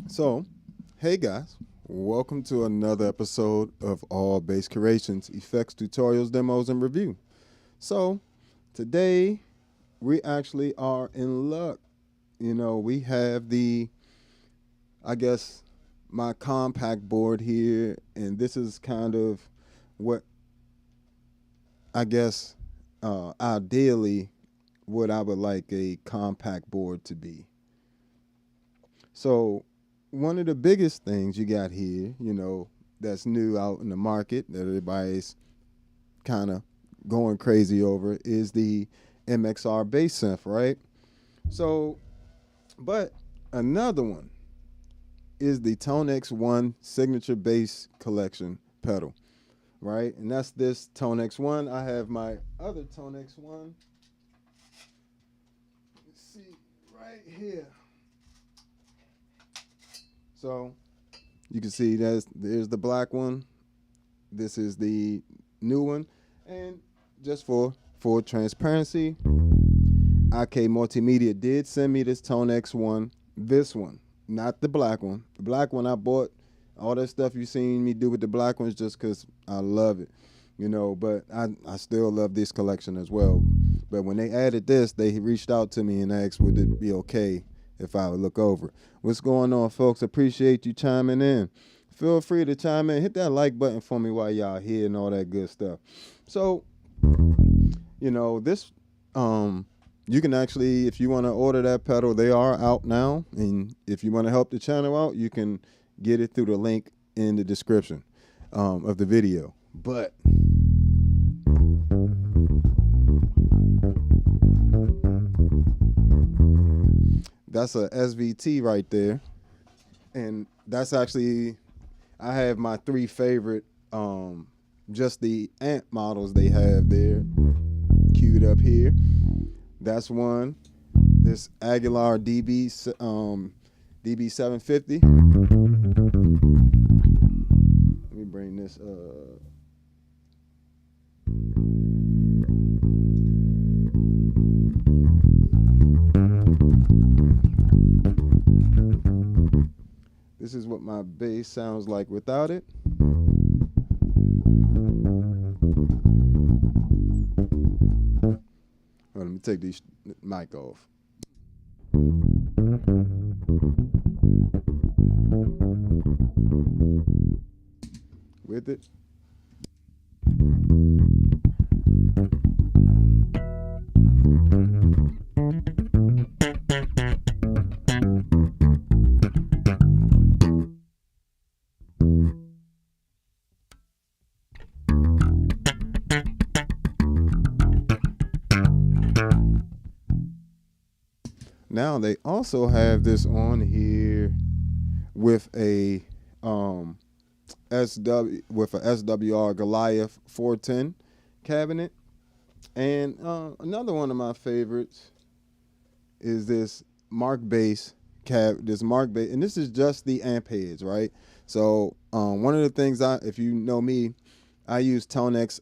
So, hey guys, welcome to another episode of All Bass Creations, Effects, Tutorials, Demos, and Review. So, today we actually are in luck. You know, we have my compact board here, and this is kind of what ideally what I would like a compact board to be. So, one of the biggest things you got here, that's new out in the market that everybody's kind of going crazy over is the MXR bass synth, right? So, but another one is the ToneX One Signature Bass Collection pedal, right? And that's this ToneX One. I have my other ToneX One. Let's see, right here. So you can see there's the black one. This is the new one. And just for transparency, IK Multimedia did send me this ToneX one. This one, not the black one. The black one I bought. All that stuff you seen me do with the black ones just because I love it. But I still love this collection as well. But when they added this, they reached out to me and asked would it be okay if I would look over. What's going on, folks? Appreciate you chiming in. Feel free to chime in. Hit that like button for me while y'all here and all that good stuff. So, this, you can actually, if you want to order that pedal, they are out now. And if you want to help the channel out, you can get it through the link in the description of the video. But that's a SVT right there. And that's actually, I have my three favorite, just the amp models they have there queued up here. That's one. This Aguilar DB750. Let me bring this up. This is what my bass sounds like without it. Let me take this mic off. With it. Now they also have this on here with a SWR Goliath 410 cabinet, and another one of my favorites is this Mark Bass and this is just the amp heads, right? So one of the things if you know me, I use ToneX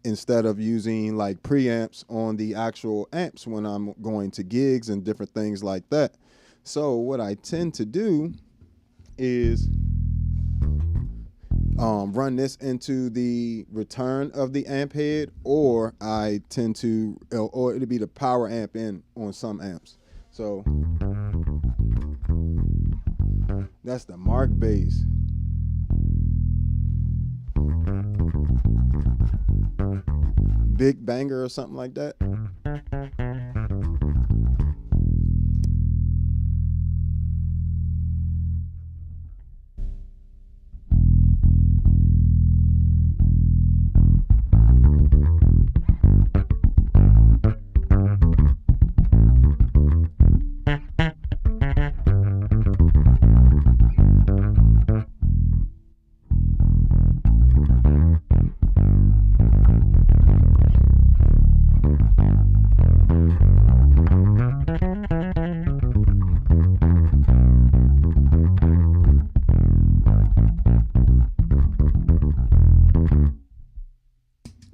instead of using like preamps on the actual amps when I'm going to gigs and different things like that. So what I tend to do is run this into the return of the amp head, or or it'll be the power amp in on some amps. So that's the Mark Bass. Big Banger or something like that.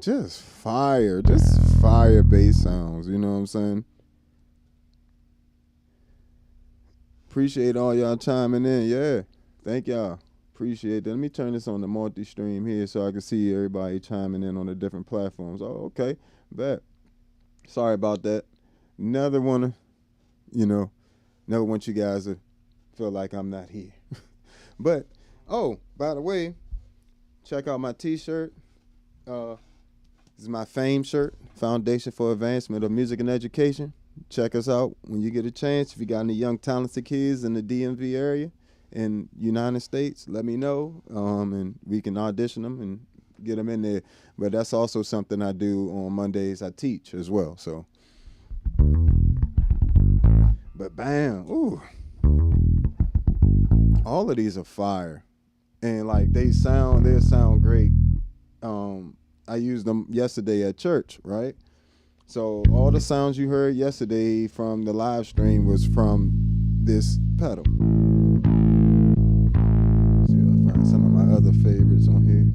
just fire bass sounds, you know what I'm saying? Appreciate all y'all chiming in. Yeah, thank y'all. Appreciate that. Let me turn this on the multi-stream here so I can see everybody chiming in on the different platforms. Oh, okay. Bet. Sorry about that. Never want you guys to feel like I'm not here. But, oh, by the way, check out my t-shirt. This is my FAME shirt, Foundation for Advancement of Music and Education. Check us out when you get a chance. If you got any young talented kids in the DMV area in United States, let me know, and we can audition them and get them in there. But that's also something I do on Mondays. I teach as well. So, but bam, ooh, all of these are fire, and like they sound great. I used them yesterday at church, right? So all the sounds you heard yesterday from the live stream was from this pedal. See if I find some of my other favorites on here.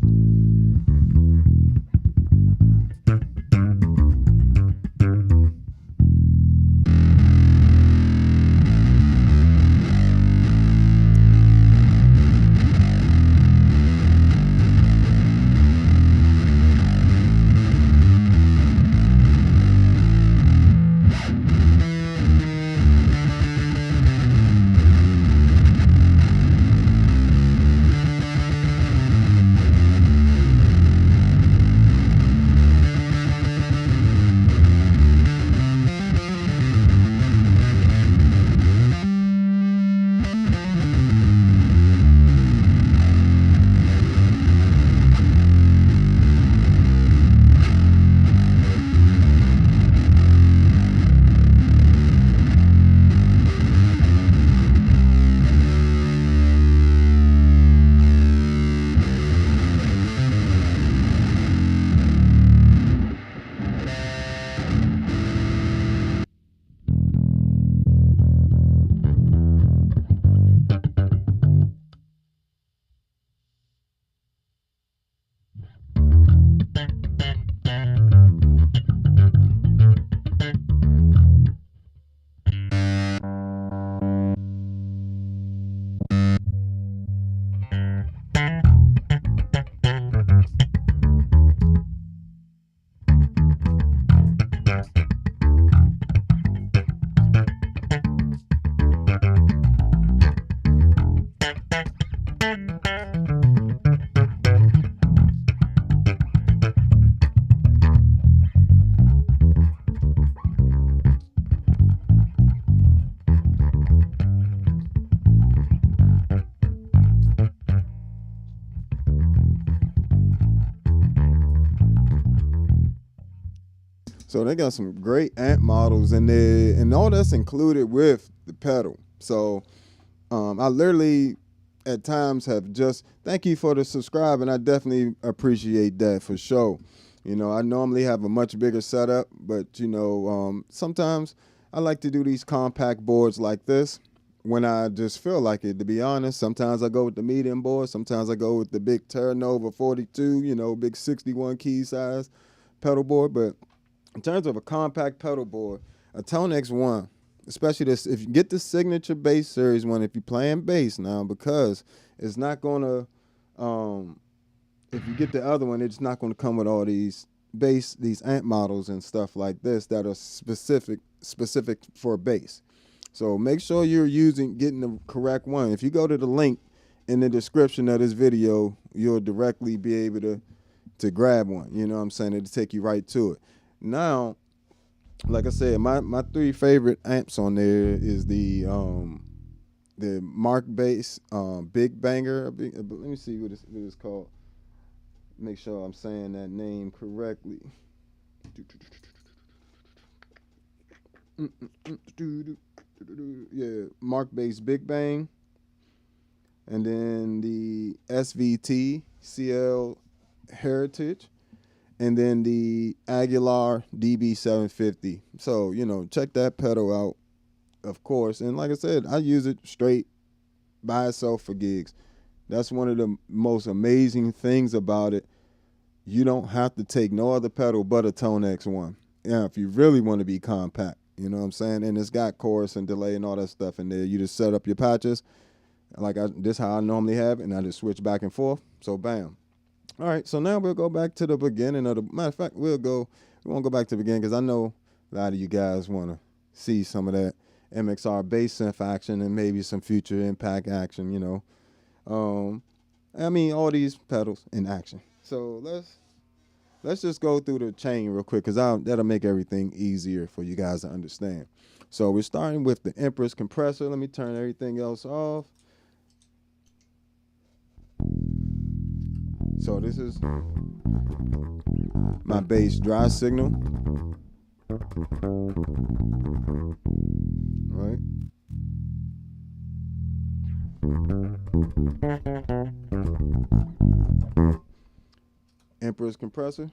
So they got some great amp models in there, and all that's included with the pedal. So I literally at times have just, thank you for the subscribe, and I definitely appreciate that for sure. You know, I normally have a much bigger setup, but sometimes I like to do these compact boards like this when I just feel like it, to be honest. Sometimes I go with the medium board, sometimes I go with the big Terra Nova 42, big 61 key size pedal board. But in terms of a compact pedal board, a ToneX one, especially this, if you get the signature bass series one, if you're playing bass now, because it's not gonna, if you get the other one, it's not gonna come with all these amp models and stuff like this that are specific for bass. So make sure you're getting the correct one. If you go to the link in the description of this video, you'll directly be able to grab one. You know what I'm saying? It'll take you right to it. Now, like I said, my three favorite amps on there is the Mark Bass Big Banger. Let me see what it's called. Make sure I'm saying that name correctly. Yeah, Mark Bass Big Bang. And then the SVT CL Heritage. And then the Aguilar DB750. So, check that pedal out, of course. And like I said, I use it straight by itself for gigs. That's one of the most amazing things about it. you don't have to take no other pedal but a ToneX one. Yeah, if you really want to be compact, you know what I'm saying? And it's got chorus and delay and all that stuff in there. You just set up your patches like this how I normally have, and I just switch back and forth. So bam. All right, so now we'll go back to the beginning of the. Matter of fact, we won't go back to the beginning because I know a lot of you guys want to see some of that MXR bass synth action and maybe some future impact action. You know, I mean all these pedals in action. So let's just go through the chain real quick because that'll make everything easier for you guys to understand. So we're starting with the Empress compressor. Let me turn everything else off. So this is my bass dry signal. All right. Empress compressor.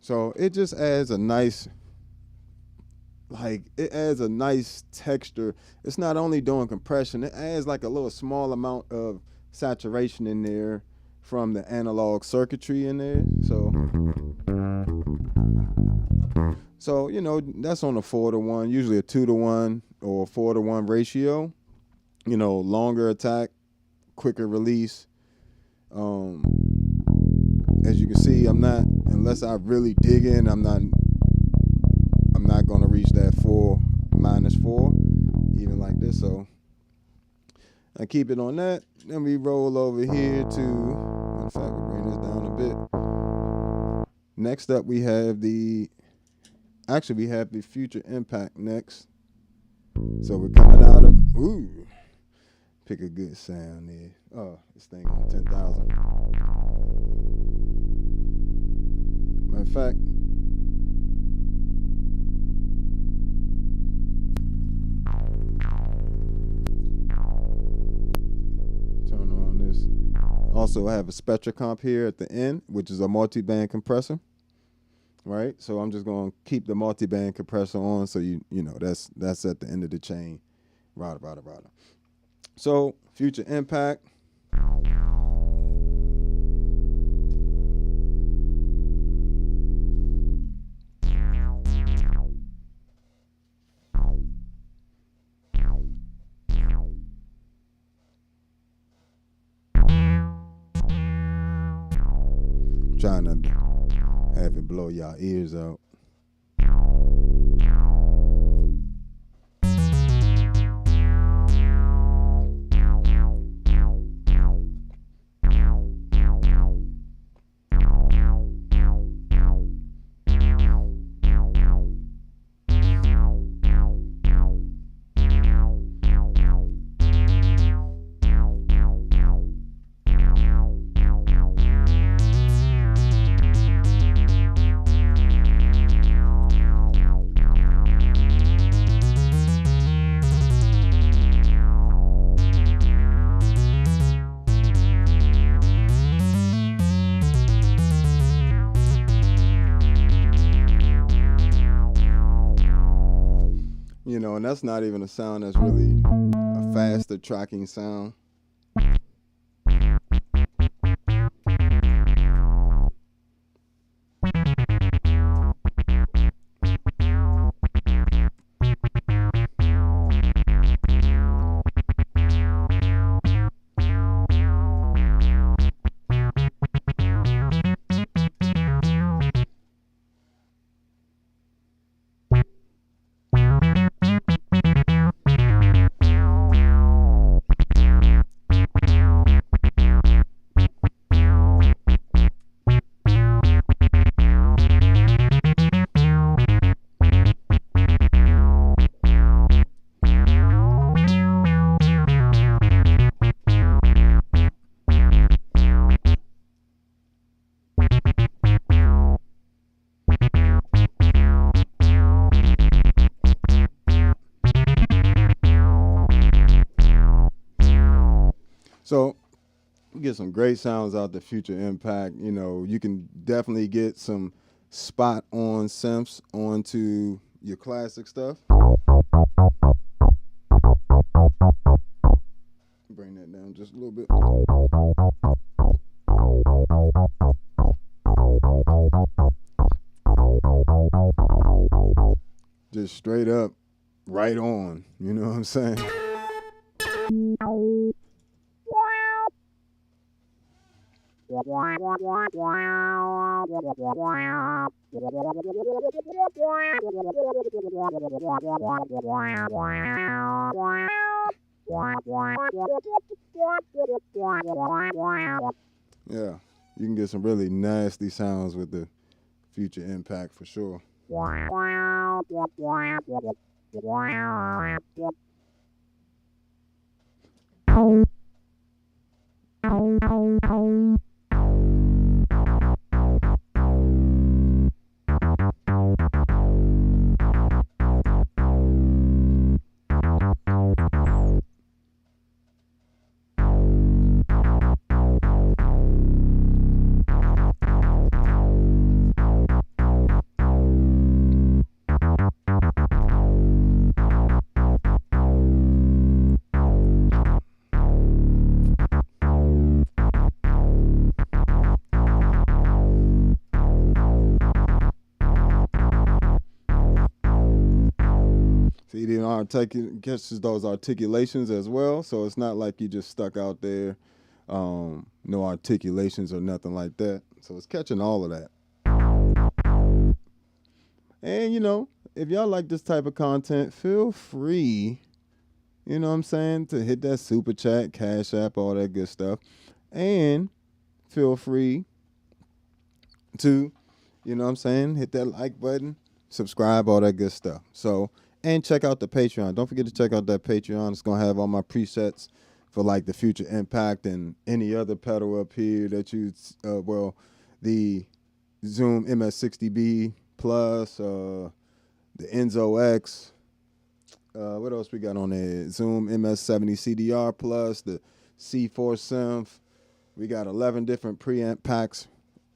So it just adds a nice, texture. It's not only doing compression, it adds like a little small amount of saturation in there from the analog circuitry in there. So you know, that's on a 4-to-1, usually a 2-to-1 or 4-to-1 ratio. You know, longer attack, quicker release. As you can see, unless I really dig in, I'm not gonna reach that 4 -4, even like this. So I keep it on that. Then we roll over here to, in fact, we bring this down a bit. Next up, we have the future impact next. So we're coming out of, pick a good sound there. Oh, this thing on 10,000. Matter of fact, turn on this. Also, I have a Spectra comp here at the end, which is a multi-band compressor. Right, so I'm just gonna keep the multi-band compressor on, so you know that's at the end of the chain. Rada. So future impact. Trying to have it blow y'all ears out. You know, and that's not even a sound that's really a faster tracking sound. So you get some great sounds out the Future Impact. You know, you can definitely get some spot on synths onto your classic stuff. Bring that down just a little bit. Just straight up, right on. You know what I'm saying? Yeah, you can get some really nasty sounds with the Future Impact for sure. See, it catches those articulations as well, so it's not like you just stuck out there, no articulations or nothing like that. So it's catching all of that. And you know, if y'all like this type of content, feel free, you know what I'm saying, to hit that super chat, cash app, all that good stuff. And feel free to, you know what I'm saying, hit that like button, subscribe, all that good stuff. So, and check out the Patreon. Don't forget to check out that Patreon. It's going to have all my presets for like the Future Impact and any other pedal up here that you, the Zoom MS-60B plus, the Enzo X. What else we got on there? Zoom MS-70 CDR plus, the C4 synth. We got 11 different preamp packs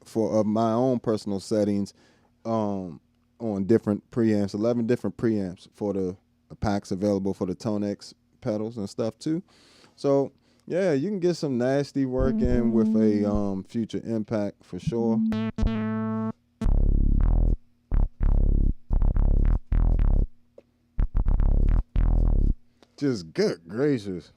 for my own personal settings on different preamps, 11 different preamps for the packs available for the ToneX pedals and stuff too. So yeah, you can get some nasty work in with a Future Impact for sure. Just good gracious.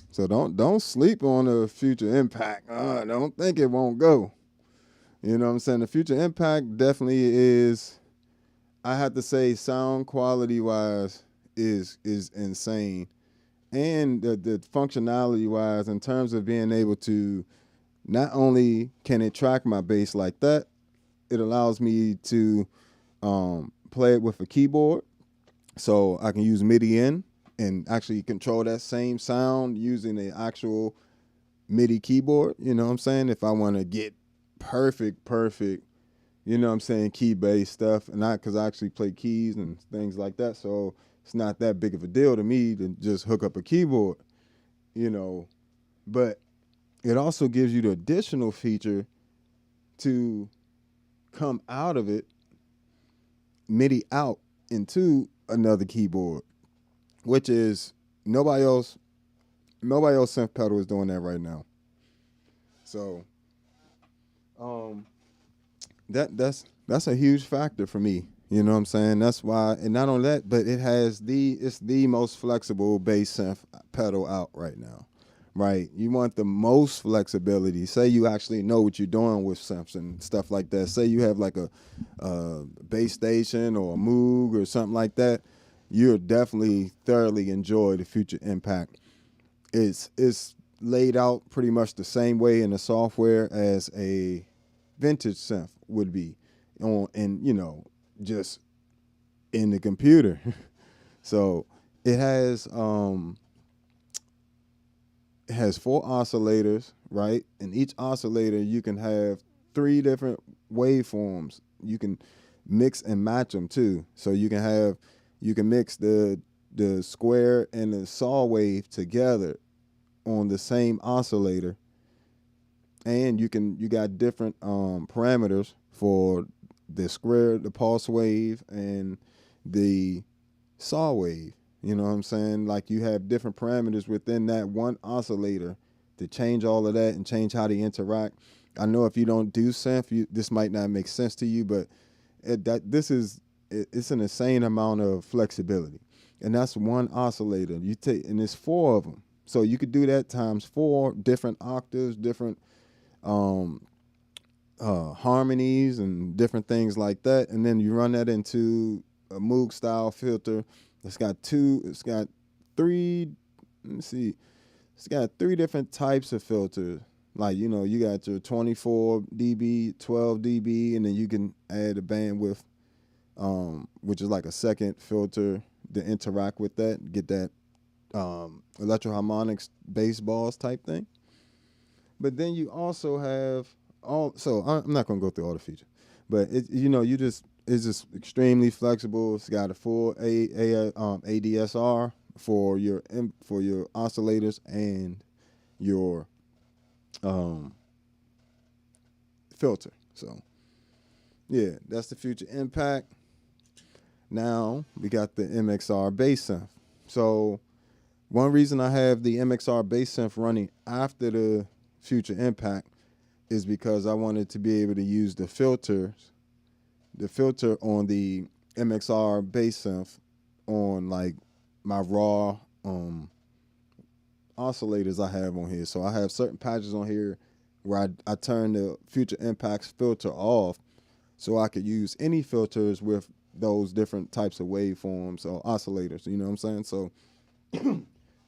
So don't sleep on the Future Impact. Don't think it won't go. You know what I'm saying? The Future Impact definitely is, I have to say, sound quality wise is insane. And the functionality wise, in terms of being able to, not only can it track my bass like that, it allows me to play it with a keyboard. So I can use MIDI in and actually control that same sound using the actual MIDI keyboard. You know what I'm saying? If I want to get perfect, you know what I'm saying, key-based stuff. And not because I actually play keys and things like that. So it's not that big of a deal to me to just hook up a keyboard, you know. But it also gives you the additional feature to come out of it, MIDI out into another keyboard, which is nobody else synth pedal is doing that right now. So that's a huge factor for me. You know what I'm saying? That's why, and not only that, but it's the most flexible bass synth pedal out right now. Right? You want the most flexibility. Say you actually know what you're doing with synths and stuff like that. Say you have like a bass station or a Moog or something like that. You'll definitely thoroughly enjoy the Future Impact. It's laid out pretty much the same way in the software as a vintage synth would be and just in the computer. So it has 4 oscillators, right? And each oscillator you can have 3 different waveforms. You can mix and match them too. So you can mix the square and the saw wave together on the same oscillator, and you got different parameters for the square, the pulse wave, and the saw wave. You know what I'm saying? Like you have different parameters within that one oscillator to change all of that and change how they interact. I know if you don't do synth, this might not make sense to you, but it's an insane amount of flexibility, and that's one oscillator. And it's 4 of them. So you could do that times 4 different octaves, different harmonies, and different things like that. And then you run that into a Moog style filter. It's got 3 different types of filters. Like, you got your 24 dB, 12 dB, and then you can add a bandwidth, which is like a second filter to interact with that, get that electroharmonics bass balls type thing. But then you also have so I'm not gonna go through all the features, but it's just extremely flexible. It's got a full ADSR for your oscillators and your filter. So yeah, that's the Future Impact. Now we got the MXR bass synth. So one reason I have the MXR bass synth running after the Future Impact is because I wanted to be able to use the filter on the MXR bass synth on like my raw oscillators I have on here. So I have certain patches on here where I turn the Future Impact's filter off so I could use any filters with those different types of waveforms or oscillators, you know what I'm saying? So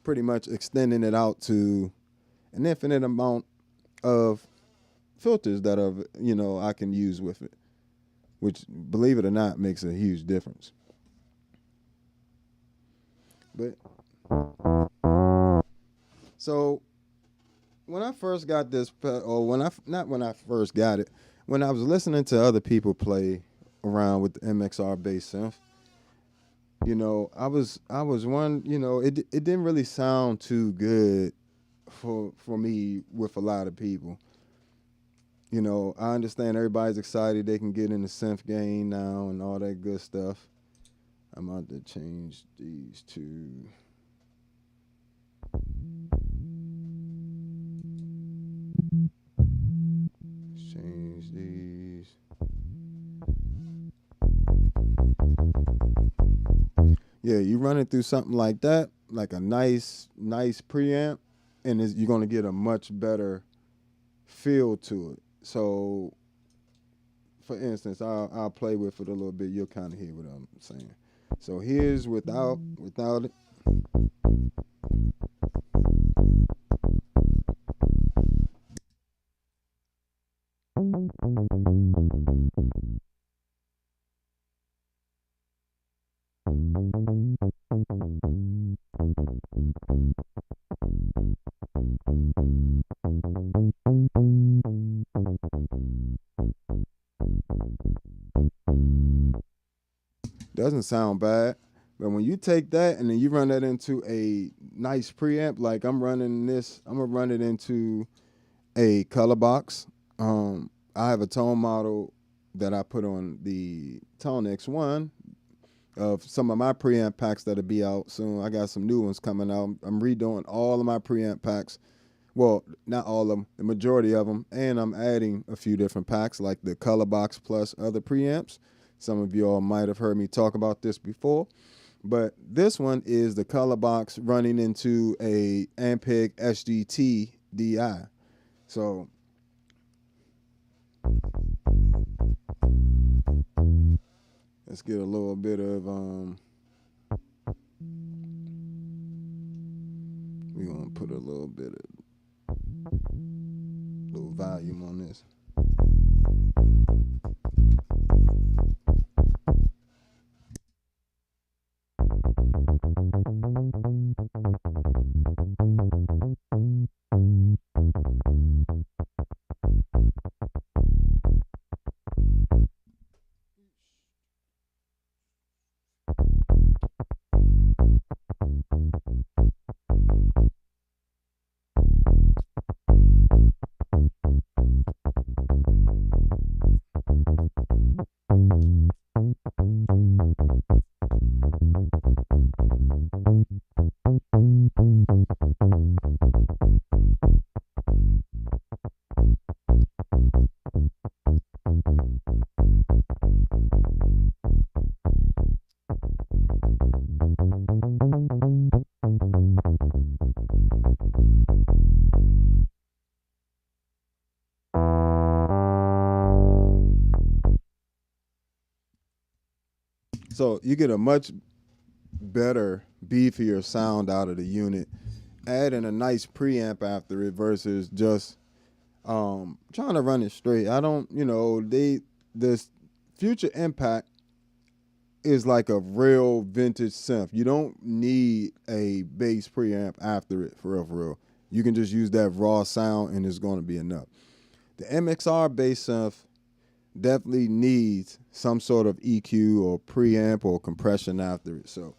pretty much extending it out to an infinite amount of filters that I can use with it, which, believe it or not, makes a huge difference. But so when I first got this, or when I was listening to other people play around with the MXR bass synth, I was one, it didn't really sound too good for me with a lot of people. I understand everybody's excited they can get in the synth game now and all that good stuff. I'm about to change these to change these. Yeah, you run it through something like that, like a nice preamp, and you're going to get a much better feel to it. So, for instance, I'll play with it a little bit. You'll kind of hear what I'm saying. So here's without it. Doesn't sound bad, But when you take that and then you run that into a nice preamp, like I'm running this, I'm gonna run it into a color box. I have a tone model that I put on the ToneX one of some of my preamp packs that'll be out soon. I got some new ones coming out. I'm redoing all of my preamp packs. Well, not all of them, the majority of them, and I'm adding a few different packs like the color box plus other preamps. Some of you all might have heard me talk about this before, but this one is the color box running into a Ampeg SGT DI. So let's get a little bit of we're gonna put a little bit of little volume on this. So you get a much better, beefier sound out of the unit, adding a nice preamp after it versus just trying to run it straight. I don't, this Future Impact is like a real vintage synth. You don't need a bass preamp after it, for real, for real. You can just use that raw sound and it's going to be enough. The MXR bass synth definitely needs some sort of EQ or preamp or compression after it. So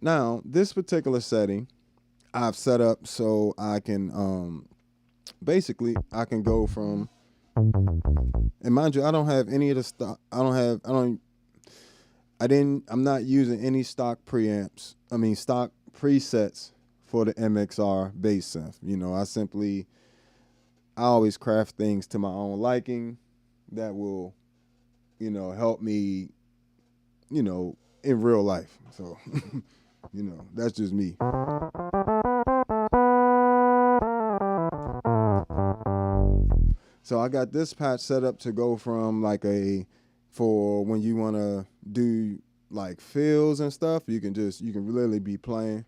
now this particular setting I've set up so I can basically I can go from, and mind you, I don't have any of the stock. I'm not using any stock preamps. I mean stock presets for the MXR bass synth. I always craft things to my own liking that will, help me, in real life. So, that's just me. So I got this patch set up to go from for when you want to do like fills and stuff, you can literally be playing.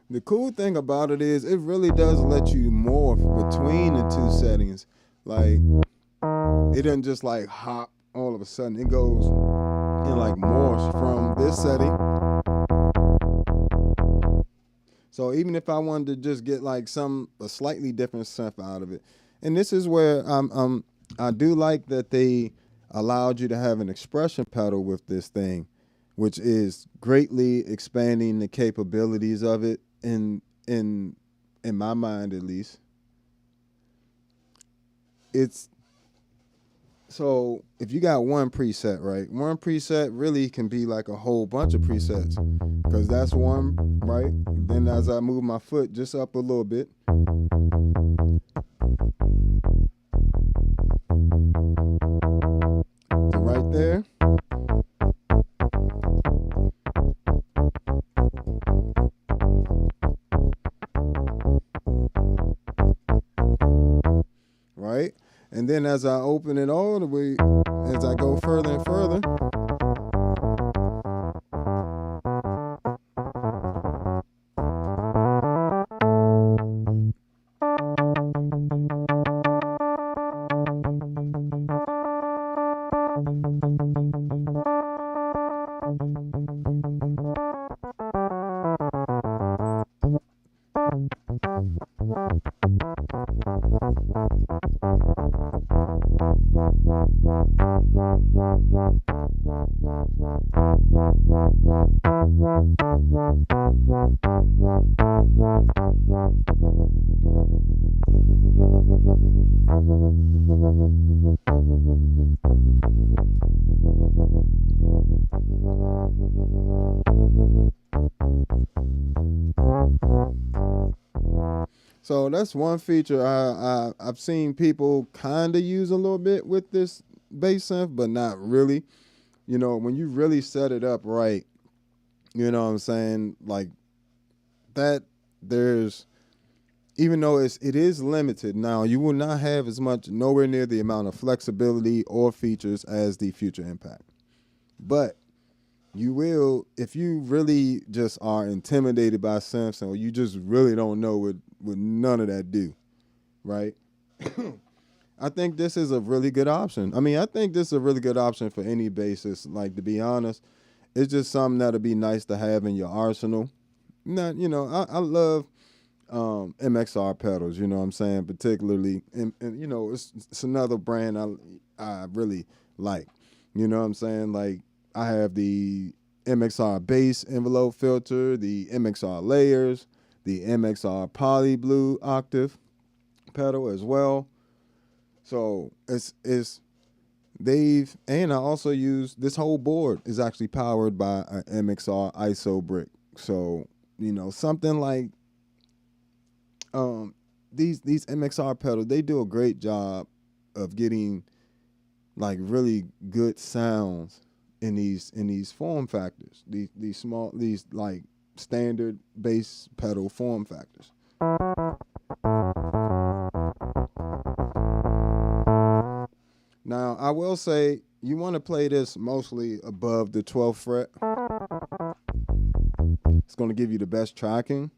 The cool thing about it is it really does let you morph between the two settings. Like, it doesn't just like hop all of a sudden. It goes and like morphs from this setting. So even if I wanted to just get like a slightly different synth out of it. And this is where I do like that they allowed you to have an expression pedal with this thing, which is greatly expanding the capabilities of it in in my mind at least. It's so if you got one preset, right? One preset really can be like a whole bunch of presets, because that's one, right? Then as I move my foot just up a little bit, to right there. Right? And then as I open it all the way, as I go further and further, so that's one feature I've seen people kind of use a little bit with this bass synth, but not really. You know, when you really set it up right, you know what I'm saying? Like that, there's, even though it is limited now, you will not have as much, nowhere near the amount of flexibility or features as the Future Impact. But you will, if you really just are intimidated by synths, or you just really don't know what none of that do, right? I think this is a really good option. I mean, I think this is a really good option for any bassist. Like, to be honest, it's just something that'll be nice to have in your arsenal. Not, you know, I love MXR pedals, you know what I'm saying, particularly, and you know, it's another brand I really like, you know what I'm saying. Like, I have the MXR bass envelope filter, the MXR layers, the MXR poly blue octave pedal as well. So and I also use, this whole board is actually powered by an MXR ISO brick. So, you know, something like these MXR pedals, they do a great job of getting like really good sounds in these form factors, these small, these like standard bass pedal form factors. Now, I will say, you want to play this mostly above the 12th fret. It's going to give you the best tracking.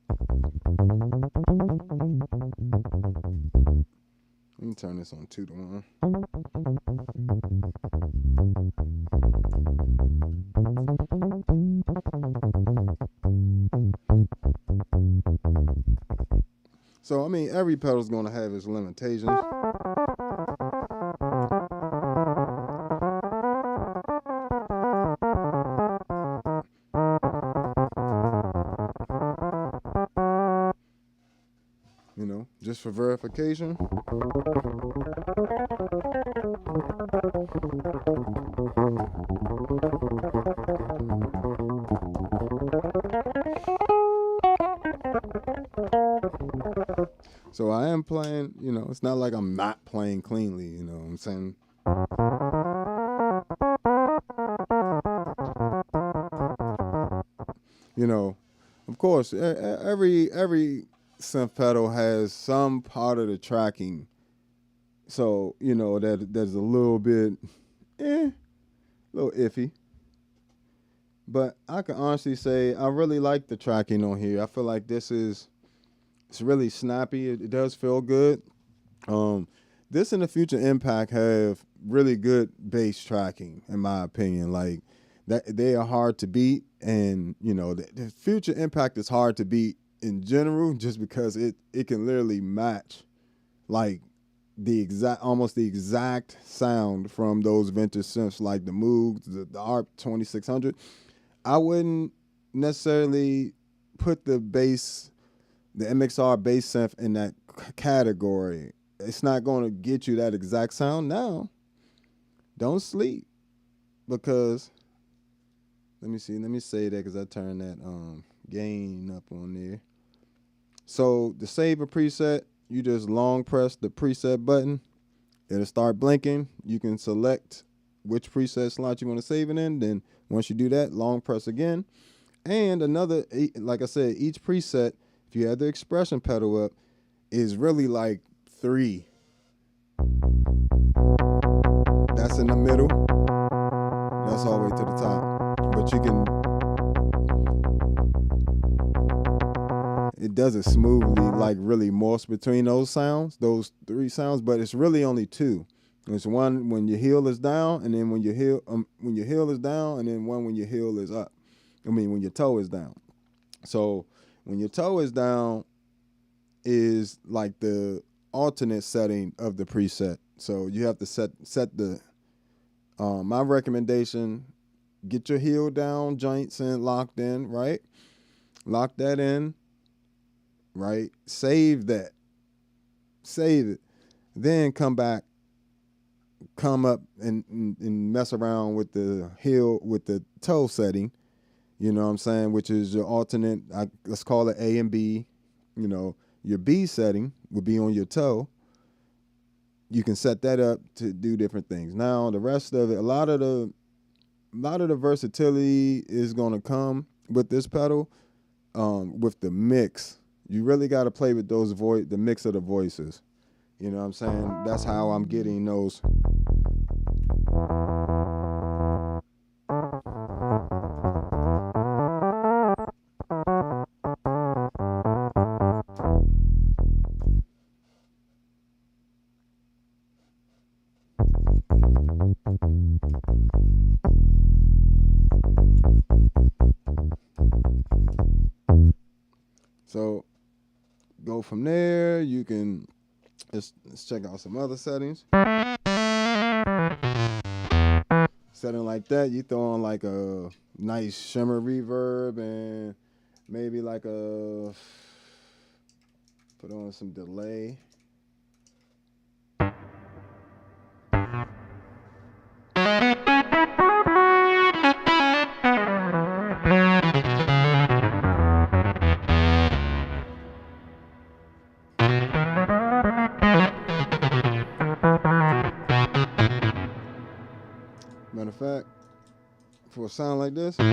Let me turn this on 2 to 1. So, I mean, every pedal is going to have its limitations. You know, just for verification. So I am playing, you know, it's not like I'm not playing cleanly, you know what I'm saying? You know, of course, every synth pedal has some part of the tracking, so you know that's a little bit, a little iffy. But I can honestly say I really like the tracking on here. I feel like it's really snappy. It does feel good. This and the Future Impact have really good bass tracking, in my opinion. Like that, they are hard to beat, and you know the Future Impact is hard to beat in general, just because it can literally match like almost the exact sound from those vintage synths, like the Moog, the ARP 2600. I wouldn't necessarily put the bass the MXR bass synth in that category. It's not going to get you that exact sound. Now, don't sleep, because let me say that, because I turned that gain up on there. So to save a preset, you just long press the preset button. It'll start blinking. You can select which preset slot you want to save it in. Then once you do that, long press again. And another, like I said, each preset, if you have the expression pedal up, is really like 3. That's in the middle. That's all the way to the top. But you can, it does it smoothly, like really morphs between those sounds, those 3 sounds, but it's really only 2. It's one when your heel is down, and then when your heel is down, and then one when your heel is up. When your toe is down. So when your toe is down is like the alternate setting of the preset. So you have to set the, my recommendation, get your heel down joints in, locked in, right? Lock that in, right? Save that. Save it. Then come up and mess around with the heel, with the toe setting. You know what I'm saying? Which is your alternate, let's call it A and B. You know, your B setting would be on your toe. You can set that up to do different things. Now, the rest of it, a lot of the versatility is going to come with this pedal, with the mix. You really got to play with those the mix of the voices. You know what I'm saying? That's how I'm getting those. So go from there. You can let's check out some other settings. Setting like that, you throw on like a nice shimmer reverb, and maybe like put on some delay. Matter of fact, for a sound like this, you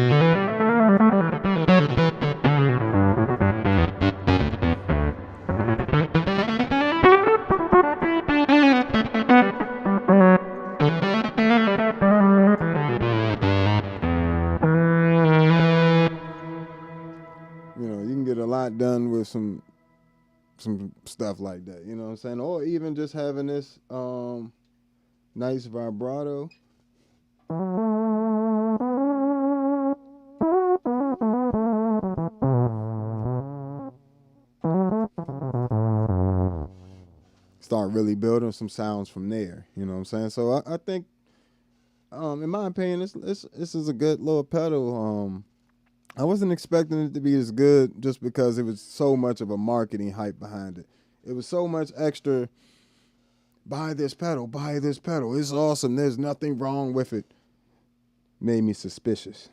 can get a lot done with some stuff like that. You know what I'm saying? Or even just having this nice vibrato. Start really building some sounds from there. You know what I'm saying? So I think, in my opinion, this is a good little pedal. I wasn't expecting it to be as good just because it was so much of a marketing hype behind it. It was so much extra. Buy this pedal. It's awesome. There's nothing wrong with it. Made me suspicious.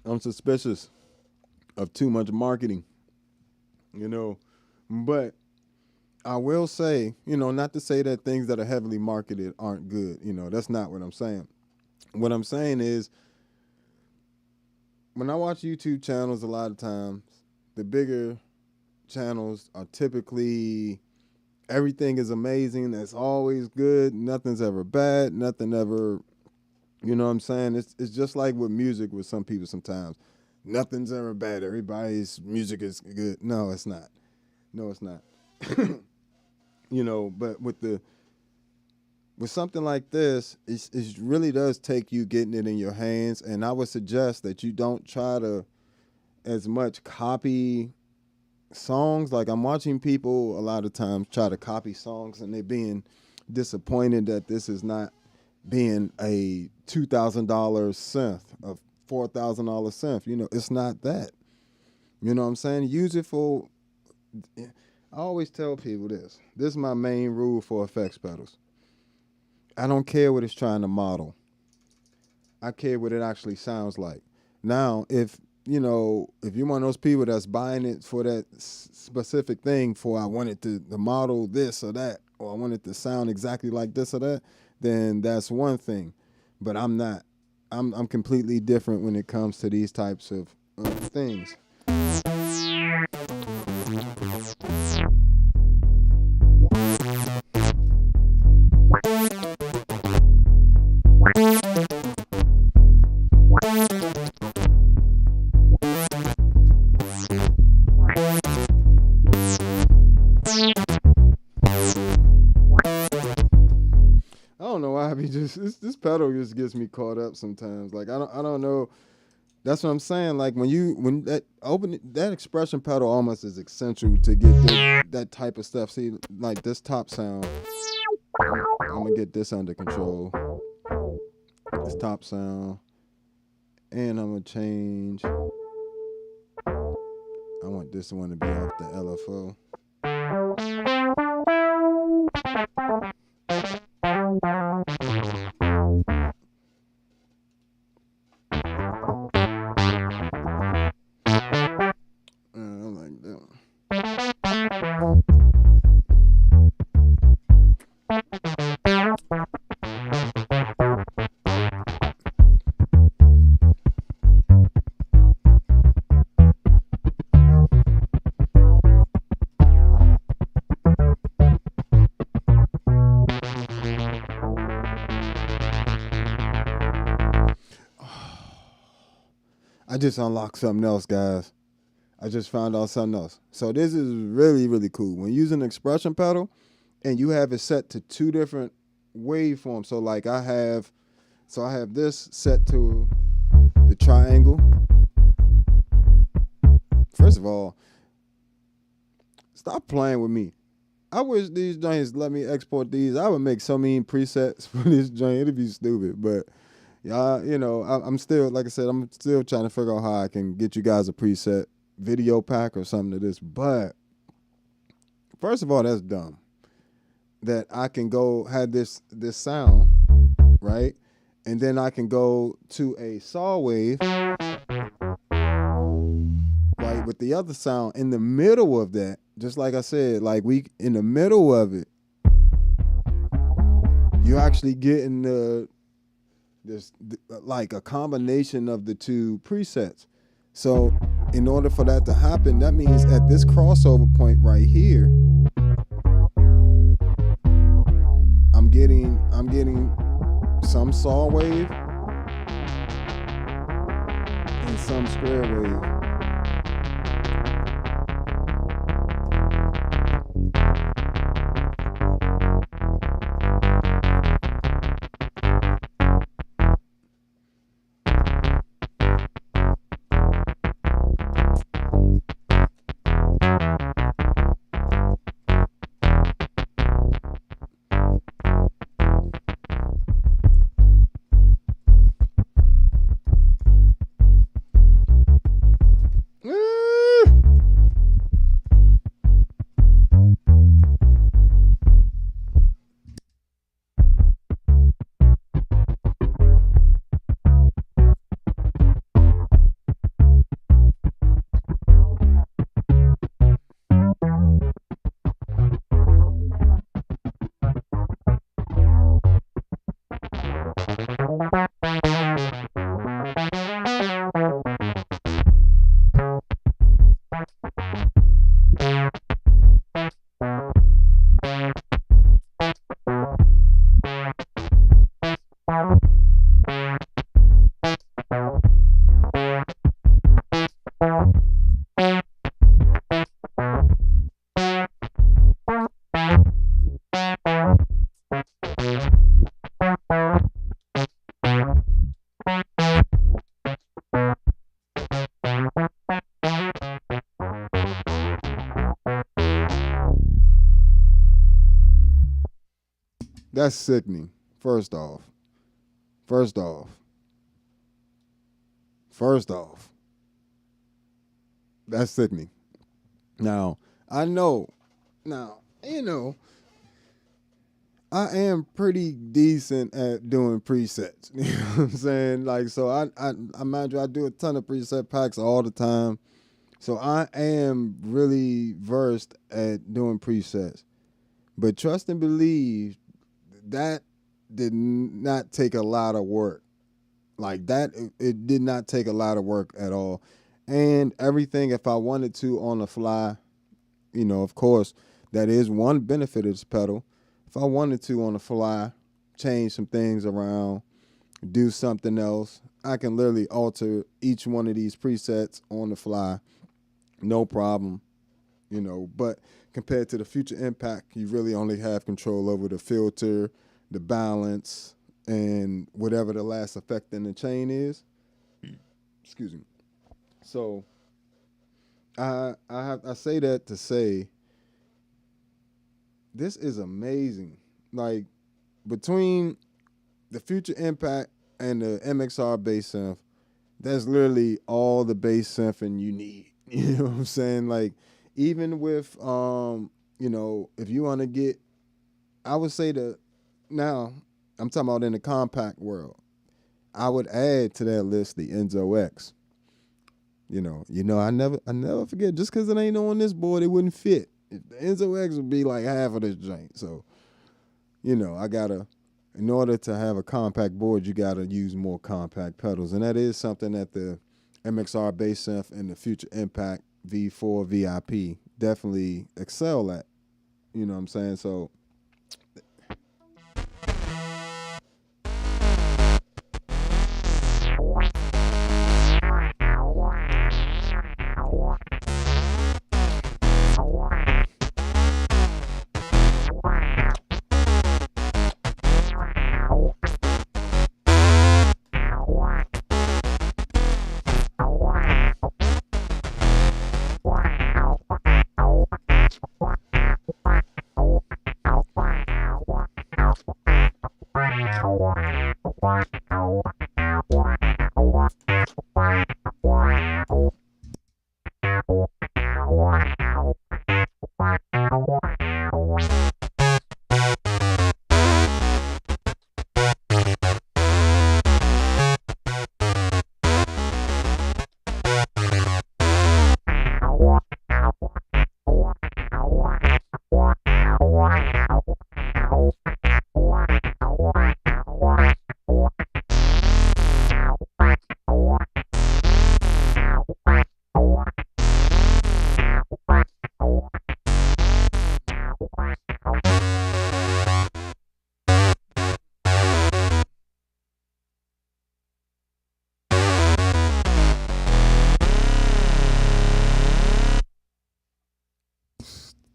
I'm suspicious of too much marketing, but I will say, not to say that things that are heavily marketed aren't good. That's not what I'm saying. What I'm saying is, when I watch YouTube channels, a lot of times, the bigger channels are typically, everything is amazing. That's always good. Nothing's ever bad. Nothing ever, you know what I'm saying? It's just like with music with some people sometimes. Nothing's ever bad. Everybody's music is good. No, it's not. But with something like this, it really does take you getting it in your hands. And I would suggest that you don't try to as much copy songs. Like, I'm watching people a lot of times try to copy songs, and they're being disappointed that this is not being a $2,000 synth, $4,000 synth. You know, it's not that. You know what I'm saying? Use it for. I always tell people this. This is my main rule for effects pedals. I don't care what it's trying to model. I care what it actually sounds like. Now, if you're one of those people that's buying it for that specific thing, for I want it to model this or that, or I want it to sound exactly like this or that, then that's one thing. But I'm not. I'm completely different when it comes to these types of things. This pedal just gets me caught up sometimes. Like I don't know. That's what I'm saying. Like when that expression pedal almost is essential to get that type of stuff. See, like this top sound. I'm gonna get this under control. This top sound, and I'm gonna change. I want this one to be off the LFO. I just unlocked something else, guys. I just found out something else. So this is really, really cool. When using an expression pedal and you have it set to 2 different waveforms. So like I have this set to the triangle. First of all, stop playing with me. I wish these joints let me export these. I would make so many presets for this joint. It'd be stupid, but I'm still, like I said, I'm still trying to figure out how I can get you guys a preset video pack or something to this. But first of all, that's dumb. That I can go have this sound, right? And then I can go to a saw wave, right, with the other sound in the middle of that. Just like I said, like in the middle of it, you're actually getting like a combination of the 2 presets. So in order for that to happen, that means at this crossover point right here, I'm getting some saw wave and some square wave. That's sickening. First off. First off, that's sickening. Now, I know, I am pretty decent at doing presets. You know what I'm saying? Like, so I mind you, I do a ton of preset packs all the time. So I am really versed at doing presets. But trust and believe, that did not take a lot of work. Like that, it did not take a lot of work at all. And everything, if I wanted to on the fly, of course, that is one benefit of this pedal. If I wanted to on the fly, change some things around, do something else, I can literally alter each one of these presets on the fly, no problem, But compared to the Future Impact, you really only have control over the filter, the balance, and whatever the last effect in the chain is. Excuse me. So I say that to say this is amazing. Like, between the Future Impact and the MXR bass synth, that's literally all the bass synthing you need. You know what I'm saying? Like, even with if you want to get, I would say now I'm talking about in the compact world, I would add to that list the Enzo X. I never forget, just because it ain't on this board, it wouldn't fit. The Enzo X would be like half of this joint. So, in order to have a compact board, you gotta use more compact pedals. And that is something that the MXR bass synth and the Future Impact V4 VIP definitely excel at. You know what I'm saying? So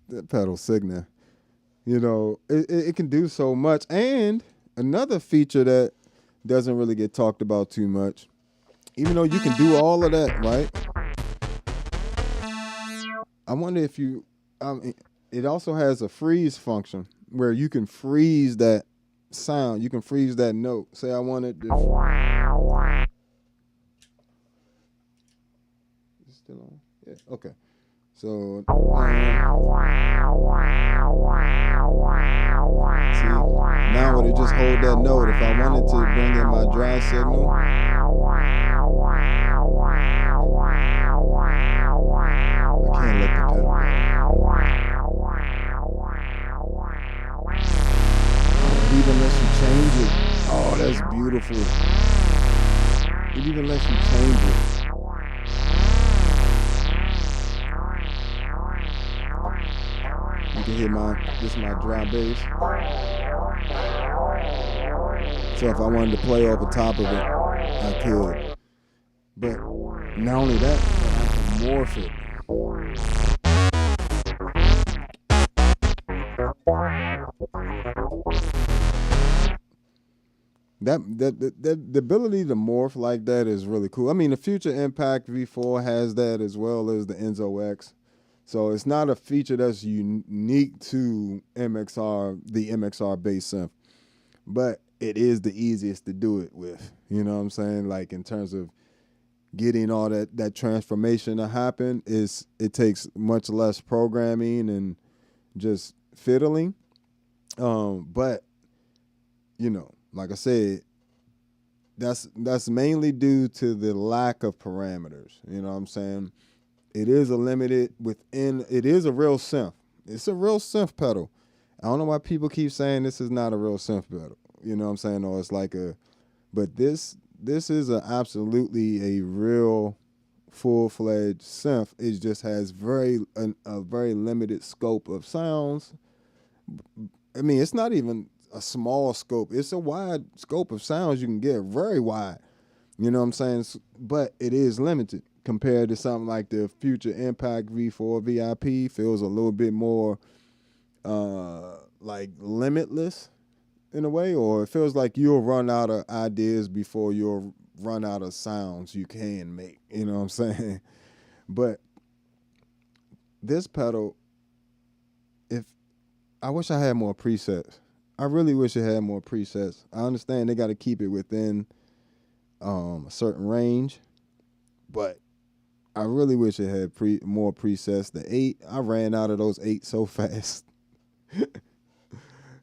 that pedal signal, it can do so much. And another feature that doesn't really get talked about too much, even though you can do all of that, right? I wonder if it also has a freeze function where you can freeze that sound. You can freeze that note. Say I wanted this. Is it still on? Yeah. Okay. So see, now would it just hold that note? If I wanted to bring in my dry signal, I can't let the pedal go. It even lets you change it. Oh, that's beautiful. It even lets you change it. You can hear this is my dry bass. So if I wanted to play off the top of it, I could. But not only that, I can morph it. The ability to morph like that is really cool. I mean, the Future Impact V4 has that, as well as the Enzo X. So it's not a feature that's unique to the MXR bass synth, but it is the easiest to do it with. You know what I'm saying? Like, in terms of getting all that transformation to happen it takes much less programming and just fiddling. But like I said, that's mainly due to the lack of parameters. You know what I'm saying? It is a limited within. It is a real synth. It's a real synth pedal. I don't know why people keep saying this is not a real synth pedal. You know what I'm saying? Or it's like but this is absolutely a real full-fledged synth. It just has a very limited scope of sounds. I mean, it's not even a small scope. It's a wide scope of sounds you can get, very wide. You know what I'm saying? But it is limited compared to something like the Future Impact V4 VIP. Feels a little bit more like limitless in a way, or it feels like you'll run out of ideas before you'll run out of sounds you can make. You know what I'm saying? But this pedal, I wish I had more presets. I really wish it had more presets. I understand they got to keep it within a certain range, but I really wish it had more presets. The 8, I ran out of those 8 so fast.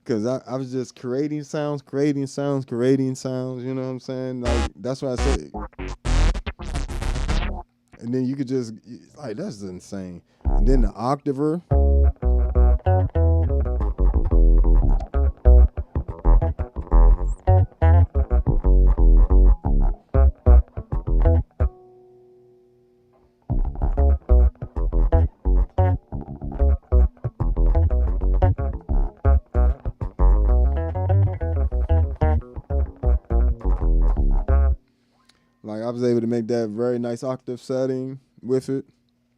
Because I was just creating sounds. You know what I'm saying? Like, that's what I said. And then you could just, like, that's insane. And then the octaver. Like, I was able to make that very nice octave setting with it.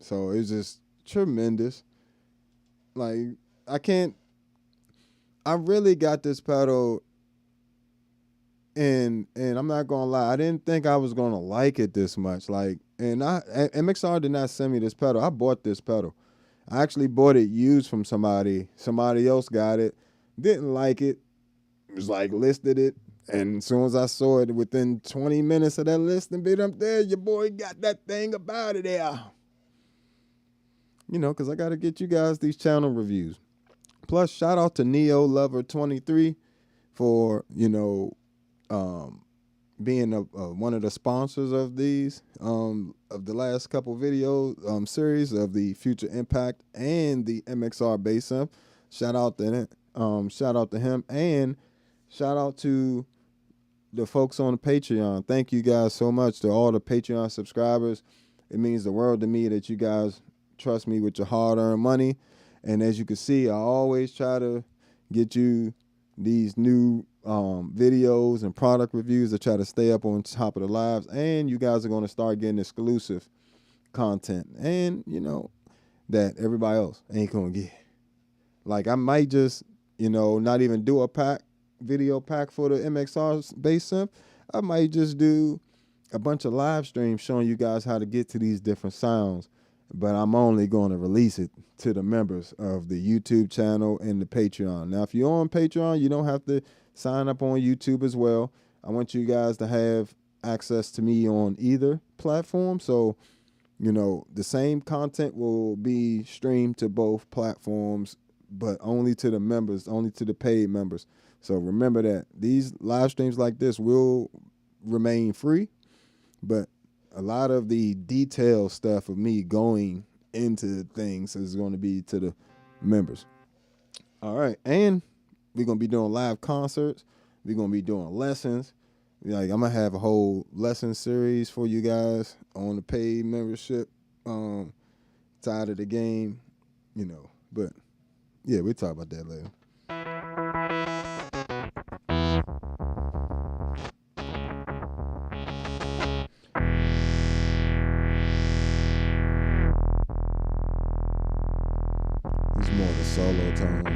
So it's just tremendous. Like, I really got this pedal, and I'm not gonna lie, I didn't think I was gonna like it this much. Like, and MXR did not send me this pedal. I bought this pedal. I actually bought it used from somebody. Somebody else got it, didn't like it. It was like listed it. And as soon as I saw it, within 20 minutes of that listing bit up there, your boy got that thing about it there. You know, because I got to get you guys these channel reviews. Plus, shout out to Neo Lover 23 for, being one of the sponsors of these, of the last couple videos series of the Future Impact and the MXR bass amp. Shout out to him, and shout out to the folks on the Patreon. Thank you guys so much to all the Patreon subscribers. It means the world to me that you guys trust me with your hard-earned money. And as you can see, I always try to get you these new videos and product reviews to try to stay up on top of the lives. And you guys are going to start getting exclusive content. And, that everybody else ain't going to get. Like, I might just, not even do a video pack for the MXR bass synth. I might just do a bunch of live streams showing you guys how to get to these different sounds, but I'm only going to release it to the members of the YouTube channel and the Patreon. Now, if you're on Patreon, you don't have to sign up on YouTube as well. I want you guys to have access to me on either platform, so the same content will be streamed to both platforms, but only to the members, only to the paid members. So remember that these live streams like this will remain free, but a lot of the detailed stuff of me going into things is going to be to the members. All right. And we're going to be doing live concerts. We're going to be doing lessons. Like, I'm going to have a whole lesson series for you guys on the paid membership side of the game, but yeah, we'll talk about that later. These more the solo tones.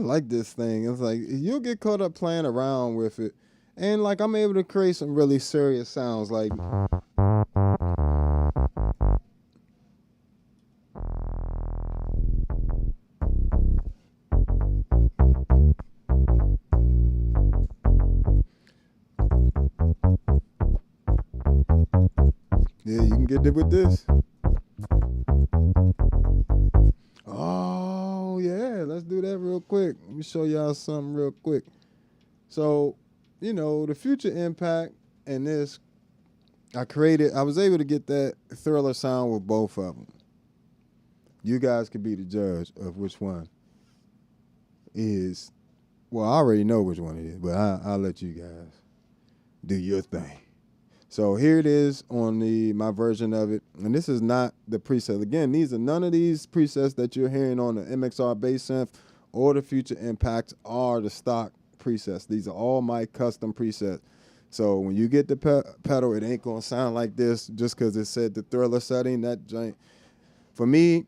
like this thing. It's like you'll get caught up playing around with it, and like I'm able to create some really serious sounds. Like yeah, you can get it with this. Oh yeah, let's do that real quick. Let me show y'all something real quick. So, you know, the future impact and this, I was able to get that thriller sound with both of them. You guys can be the judge of which one is, well, I already know which one it is, but I'll let you guys do your thing. So here it is on my version of it, and this is not the preset. Again, these are none of these presets that you're hearing on the MXR bass synth or the future impacts are the stock presets. These are all my custom presets. So when you get the pedal, it ain't gonna sound like this just because it said the thriller setting. That joint, for me,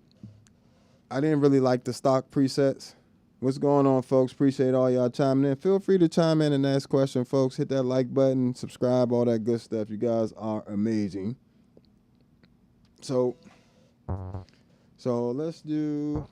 I didn't really like the stock presets. What's going on, folks? Appreciate all y'all chiming in. Feel free to chime in and ask questions, folks. Hit that like button, subscribe, all that good stuff. You guys are amazing. So let's do.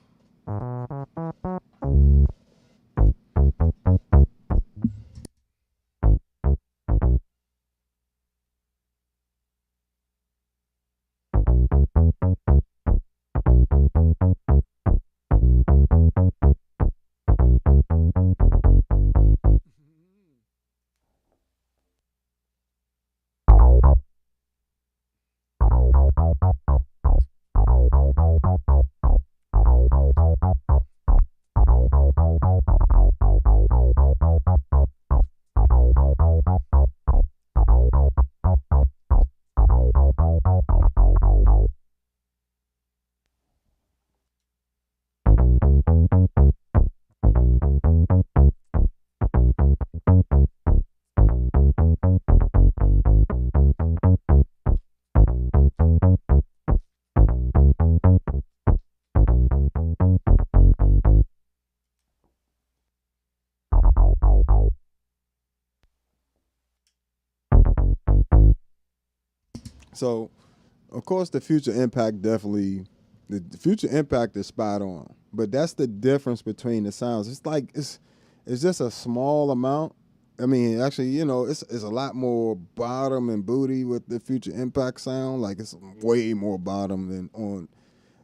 So, of course, the future impact definitely, the future impact is spot on. But that's the difference between the sounds. It's like it's just a small amount. I mean, actually, you know, it's a lot more bottom and booty with the future impact sound. Like it's way more bottom than on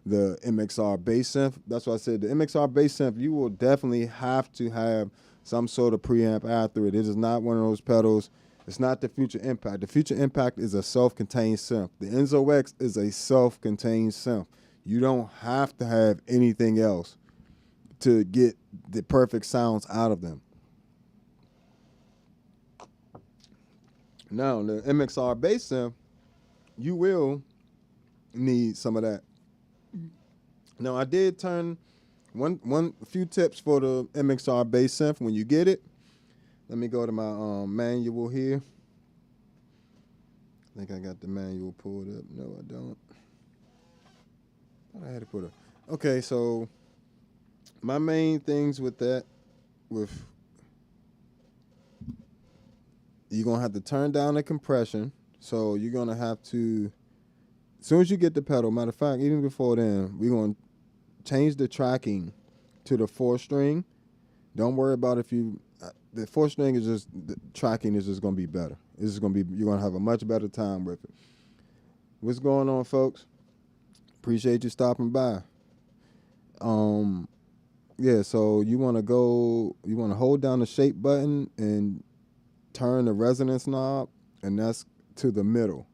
the MXR bass synth. That's why I said the MXR bass synth, you will definitely have to have some sort of preamp after it. It is not one of those pedals. It's not the future impact. The future impact is a self-contained synth. The Enzo X is a self-contained synth. You don't have to have anything else to get the perfect sounds out of them. Now, the MXR bass synth, you will need some of that. Now, I did turn a few tips for the MXR bass synth when you get it. Let me go to my manual here. I think I got the manual pulled up. No, I don't. I had to put it. Okay, so my main things with that, you're going to have to turn down the compression. So you're going to have to, as soon as you get the pedal, matter of fact, even before then, we're going to change the tracking to the 4-string. Don't worry about the 4-string is just, the tracking is just going to be better. It's just going to be, you're going to have a much better time with it. What's going on, folks? Appreciate you stopping by. Yeah, so you want to hold down the shape button and turn the resonance knob, and that's to the middle.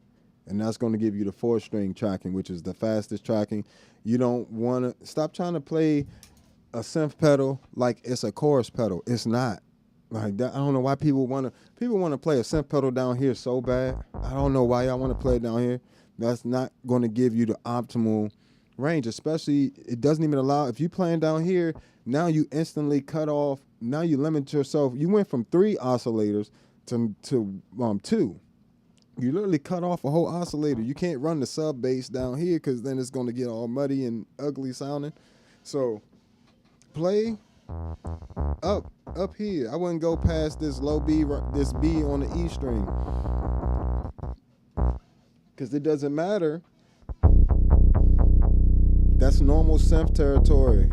And that's going to give you the 4-string tracking, which is the fastest tracking. You don't want to, stop trying to play a synth pedal like it's a chorus pedal. It's not. Like that, I don't know why people want to play a synth pedal down here so bad. I don't know why y'all want to play it down here. That's not going to give you the optimal range, especially it doesn't even allow, if you playing down here, now you instantly cut off, now you limit yourself. You went from 3 oscillators to 2. You literally cut off a whole oscillator. You can't run the sub bass down here because then it's going to get all muddy and ugly sounding. So play Up here. I wouldn't go past this low B, this B on the E string, because it doesn't matter. That's normal synth territory.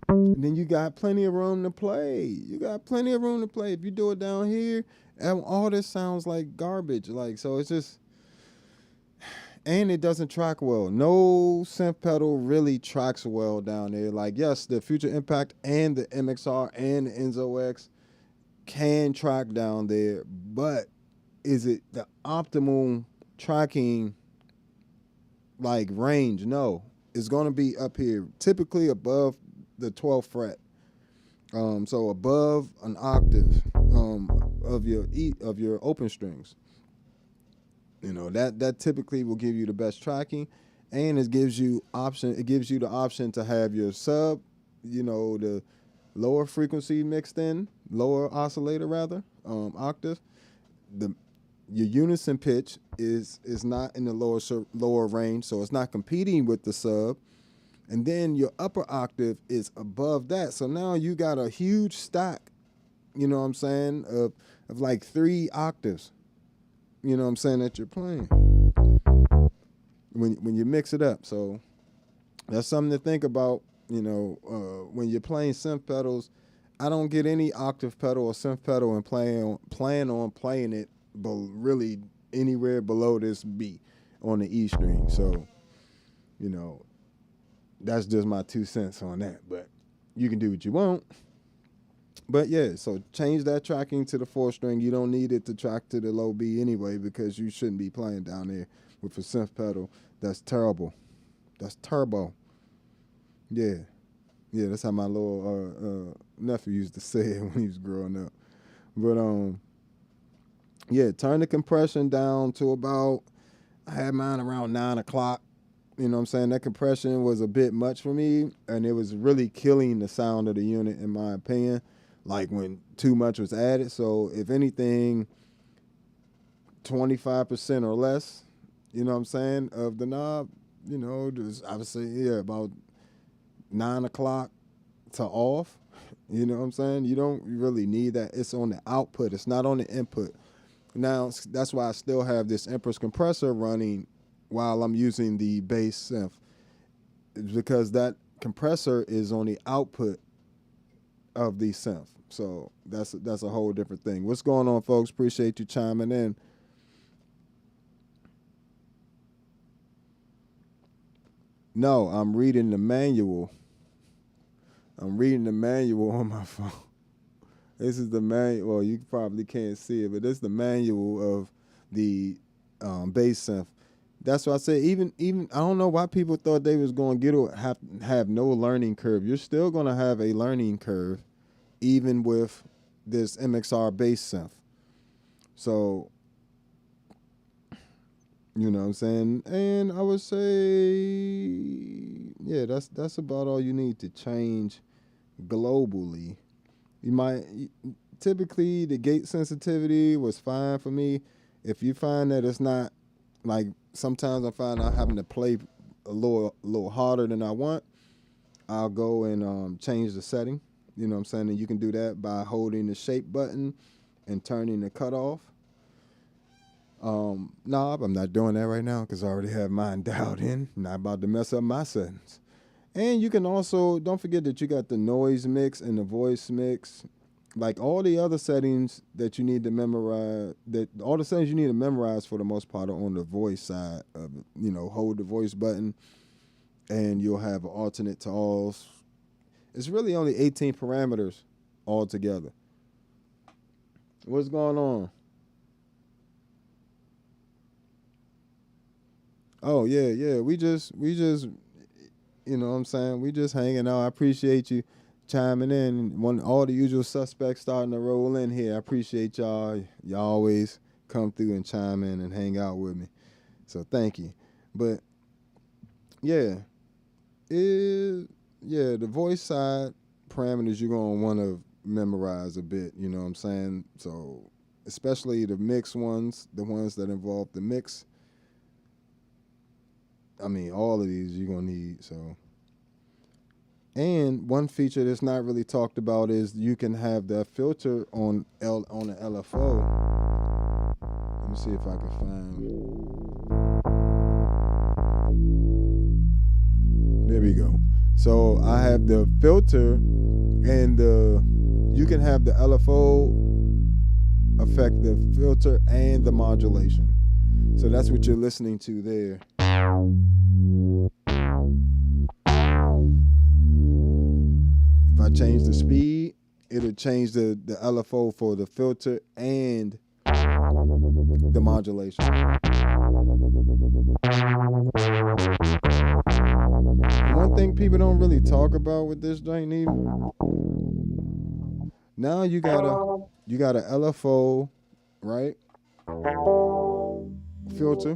And then you got plenty of room to play. You got plenty of room to play. If you do it down here, all this sounds like garbage. Like, so it's just, and it doesn't track well. No synth pedal really tracks well down there. Like, yes, the Future Impact and the MXR and the Enzo X can track down there, but is it the optimal tracking, like, range? No. It's going to be up here, typically above the 12th fret. So above an octave of your open strings. You know, that typically will give you the best tracking, and it gives you the option to have your sub, you know, the lower frequency mixed in, lower oscillator rather, octave. Your unison pitch is not in the lower range, so it's not competing with the sub. And then your upper octave is above that. So now you got a huge stack, you know what I'm saying, of like 3 octaves, you know what I'm saying, that you're playing when you mix it up. So that's something to think about, you know, when you're playing synth pedals. I don't get any octave pedal or synth pedal and plan on playing it really anywhere below this B on the E string. So, you know, that's just my 2 cents on that, but you can do what you want. But yeah, so change that tracking to the 4th string. You don't need it to track to the low B anyway, because you shouldn't be playing down there with a synth pedal. That's terrible. That's turbo. Yeah. Yeah, that's how my little nephew used to say it when he was growing up. But yeah, turn the compression down to about, I had mine around 9 o'clock. You know what I'm saying? That compression was a bit much for me, and it was really killing the sound of the unit, in my opinion, like when too much was added. So if anything, 25% or less, you know what I'm saying, of the knob, you know, I would say, yeah, about 9 o'clock to off. You know what I'm saying? You don't really need that. It's on the output. It's not on the input. Now, that's why I still have this Empress compressor running while I'm using the bass synth. It's because that compressor is on the output of the synth. So that's a whole different thing. What's going on, folks? Appreciate you chiming in. No, I'm reading the manual. I'm reading the manual on my phone. This is the manual. Well, you probably can't see it, but this is the manual of the bass synth. That's why I say even I don't know why people thought they was going to have no learning curve. You're still going to have a learning curve, even with this MXR bass synth. So, you know what I'm saying? And I would say, yeah, that's about all you need to change globally. You might, typically the gate sensitivity was fine for me. If you find that it's not, like, sometimes I find I'm having to play a little harder than I want, I'll go and change the setting. You know what I'm saying? And you can do that by holding the shape button and turning the cutoff knob. I'm not doing that right now because I already have mine dialed in. Not about to mess up my settings. And you can also, don't forget that you got the noise mix and the voice mix. Like all the other settings that you need to memorize, all the settings you need to memorize for the most part are on the voice side of it. You know, hold the voice button and you'll have an alternate to all. It's really only 18 parameters altogether. What's going on? Oh yeah. We just you know what I'm saying? We just hanging out. I appreciate you chiming in. When all the usual suspects starting to roll in here, I appreciate y'all. Y'all always come through and chime in and hang out with me. So thank you. But yeah, the voice side parameters you're gonna want to memorize a bit. You know what I'm saying? So especially the mix ones, the ones that involve the mix. I mean, all of these you're gonna need. So, and one feature that's not really talked about is you can have that filter on the LFO. Let me see if I can find. There we go. So I have the filter, and you can have the LFO affect the filter and the modulation. So that's what you're listening to there. If I change the speed, it'll change the LFO for the filter and the modulation. One thing people don't really talk about with this joint even. Now you got a LFO, right? Filter.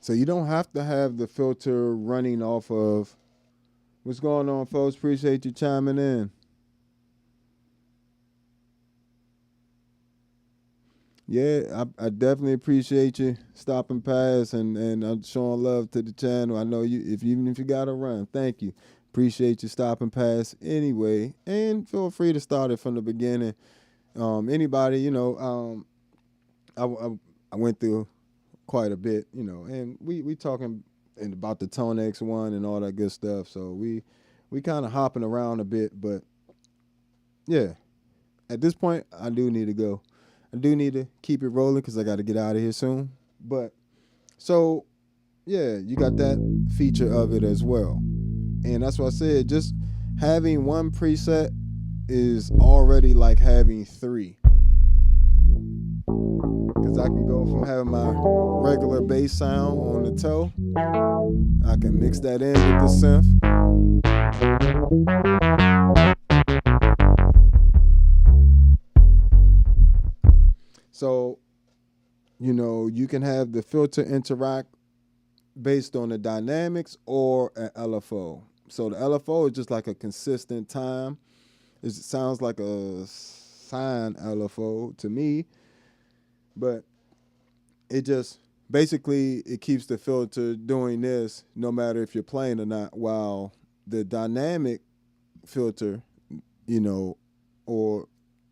So you don't have to have the filter running off of. What's going on, folks? Appreciate you chiming in. Yeah, I definitely appreciate you stopping past and I'm showing love to the channel. I know you, even if you gotta run, thank you. Appreciate you stopping past anyway, and feel free to start it from the beginning. Anybody, I went through quite a bit, and we talking about the ToneX one and all that good stuff. So we kind of hopping around a bit, but yeah, at this point I do need to go. I do need to keep it rolling because I got to get out of here soon. But so yeah, you got that feature of it as well, and that's what I said. Just having one preset is already like having three. Because I can go from having my regular bass sound on the toe, I can mix that in with the synth. So, you can have the filter interact based on the dynamics or an LFO. So the LFO is just like a consistent time. It sounds like a sine LFO to me. But it just basically it keeps the filter doing this no matter if you're playing or not, while the dynamic filter, or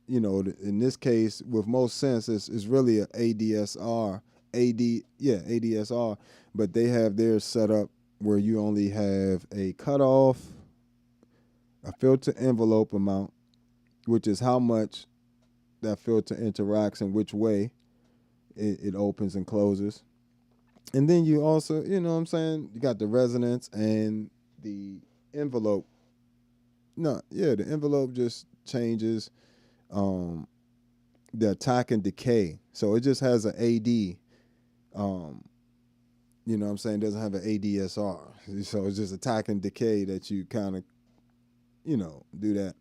in this case with most synths is really a ADSR, ADSR, but they have theirs set up where you only have a cutoff, a filter envelope amount, which is how much that filter interacts and which way it opens and closes. And then you also, you got the resonance and the envelope. The envelope just changes the attack and decay. So it just has an AD. It doesn't have an ADSR. So it's just attack and decay that you kind of, do that.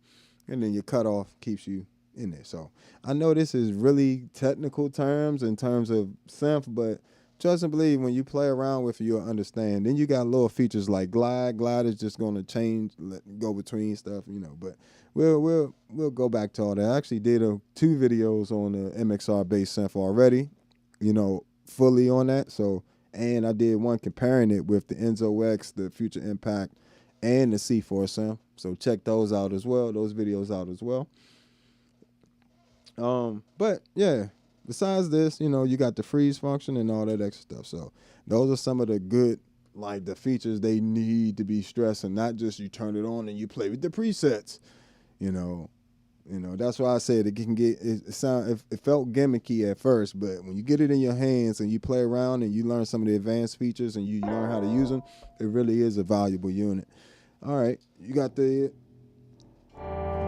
And then your cutoff keeps you in there. So I know this is really technical terms in terms of synth, but trust and believe when you play around with it, you'll understand. Then you got little features like glide. Glide is just going to change, go between stuff, But we'll go back to all that. I actually did 2 videos on the MXR bass synth already, fully on that. So, and I did one comparing it with the Enzo X, the Future Impact, and the C4 synth. So check those out as well. Those videos out as well. But yeah, besides this, you got the freeze function and all that extra stuff. So those are some of the good, like the features they need to be stressed, and not just you turn it on and you play with the presets. That's why I said it can get it felt gimmicky at first, but when you get it in your hands and you play around and you learn some of the advanced features and you learn how to use them, it really is a valuable unit. All right, you got the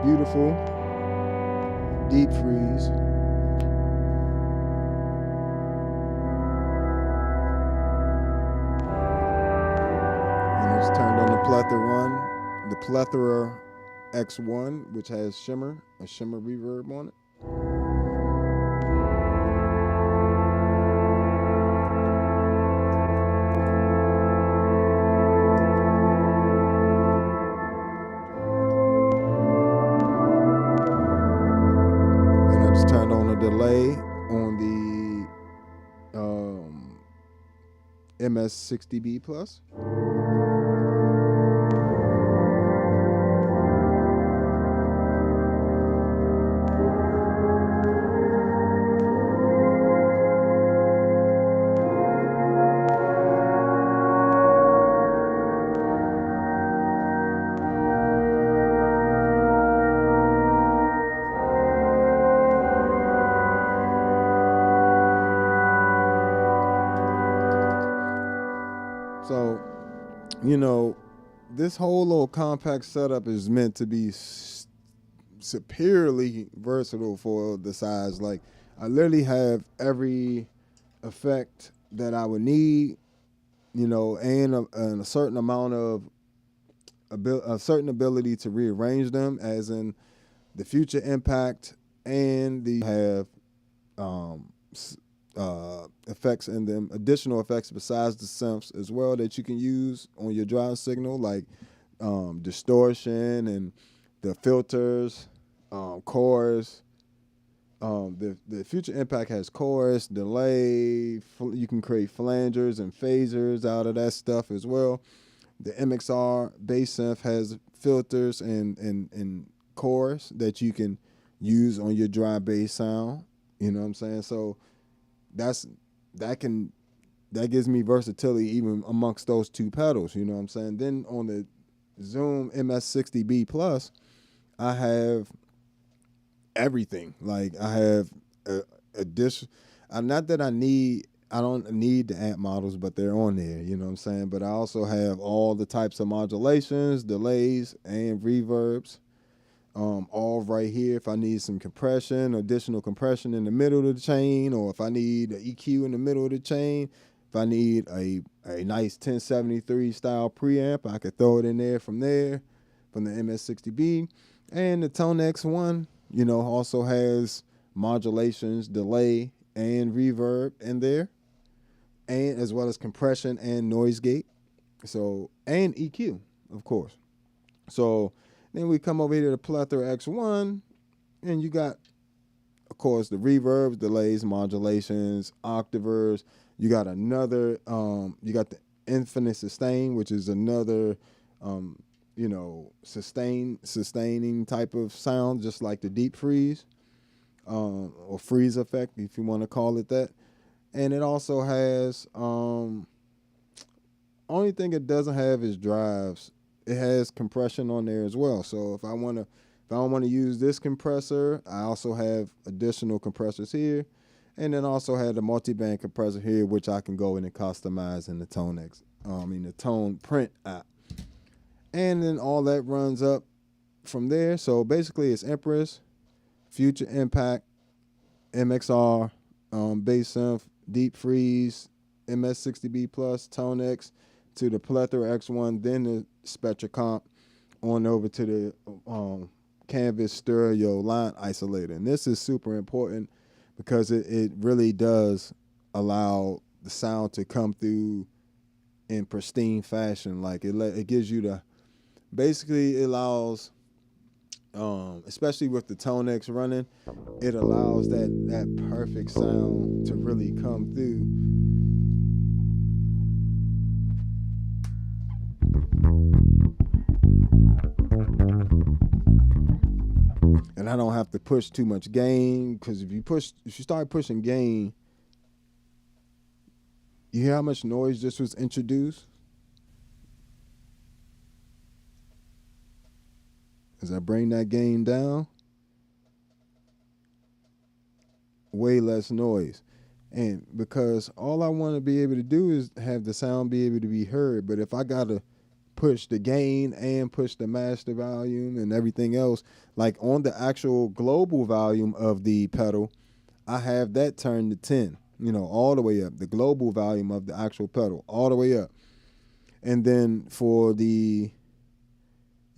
beautiful deep freeze. And it's turned on the plethora X1, which has a shimmer reverb on it. And I just turned on the delay on the MS-60B Plus. So, you know, this whole little compact setup is meant to be superiorly versatile for the size. Like, I literally have every effect that I would need, you know, and a certain amount of a certain ability to rearrange them, as in the future impact, and the have effects and them additional effects besides the synths as well that you can use on your drive signal, like distortion and the filters, chorus. The future impact has chorus, delay. You can create flangers and phasers out of that stuff as well. The MXR bass synth has filters and chorus that you can use on your dry bass sound. You know what I'm saying? So that gives me versatility even amongst those two pedals. You know what I'm saying? Then on the Zoom MS-60B Plus, I have everything. Like, I have a dish. Not that I don't need the amp models, but they're on there. You know what I'm saying? But I also have all the types of modulations, delays, and reverbs. All right here. If I need some compression, additional compression in the middle of the chain, or if I need an EQ in the middle of the chain, if I need a nice 1073 style preamp, I could throw it in there from the MS-60B. And the ToneX one, you know, also has modulations, delay, and reverb in there, and as well as compression and noise gate. So, and EQ, of course. So then we come over here to the Plethora X1, and you got, of course, the reverbs, delays, modulations, octavers. You got another, you got the infinite sustain, which is another, you know, sustaining type of sound, just like the deep freeze, or freeze effect, if you want to call it that. And it also has, only thing it doesn't have is drives. It has compression on there as well. So if I don't want to use this compressor, I also have additional compressors here, and then also have the multi-band compressor here, which I can go in and customize in the ToneX, the Tone Print app. And then all that runs up from there. So basically, it's Empress, Future Impact, MXR, bass synth, deep freeze, MS-60B Plus, ToneX, to the Plethora X1, then the Spectra Comp, on over to the Canvas Stereo line isolator. And this is super important because it really does allow the sound to come through in pristine fashion. Like, it gives you the, basically it allows, especially with the ToneX running, it allows that perfect sound to really come through. And I don't have to push too much gain, because if you start pushing gain, you hear how much noise just was introduced? As I bring that gain down, way less noise. And because all I want to be able to do is have the sound be able to be heard. But if I got to push the gain and push the master volume and everything else, like on the actual global volume of the pedal, I have that turned to 10, you know, all the way up. The global volume of the actual pedal, all the way up. And then for the,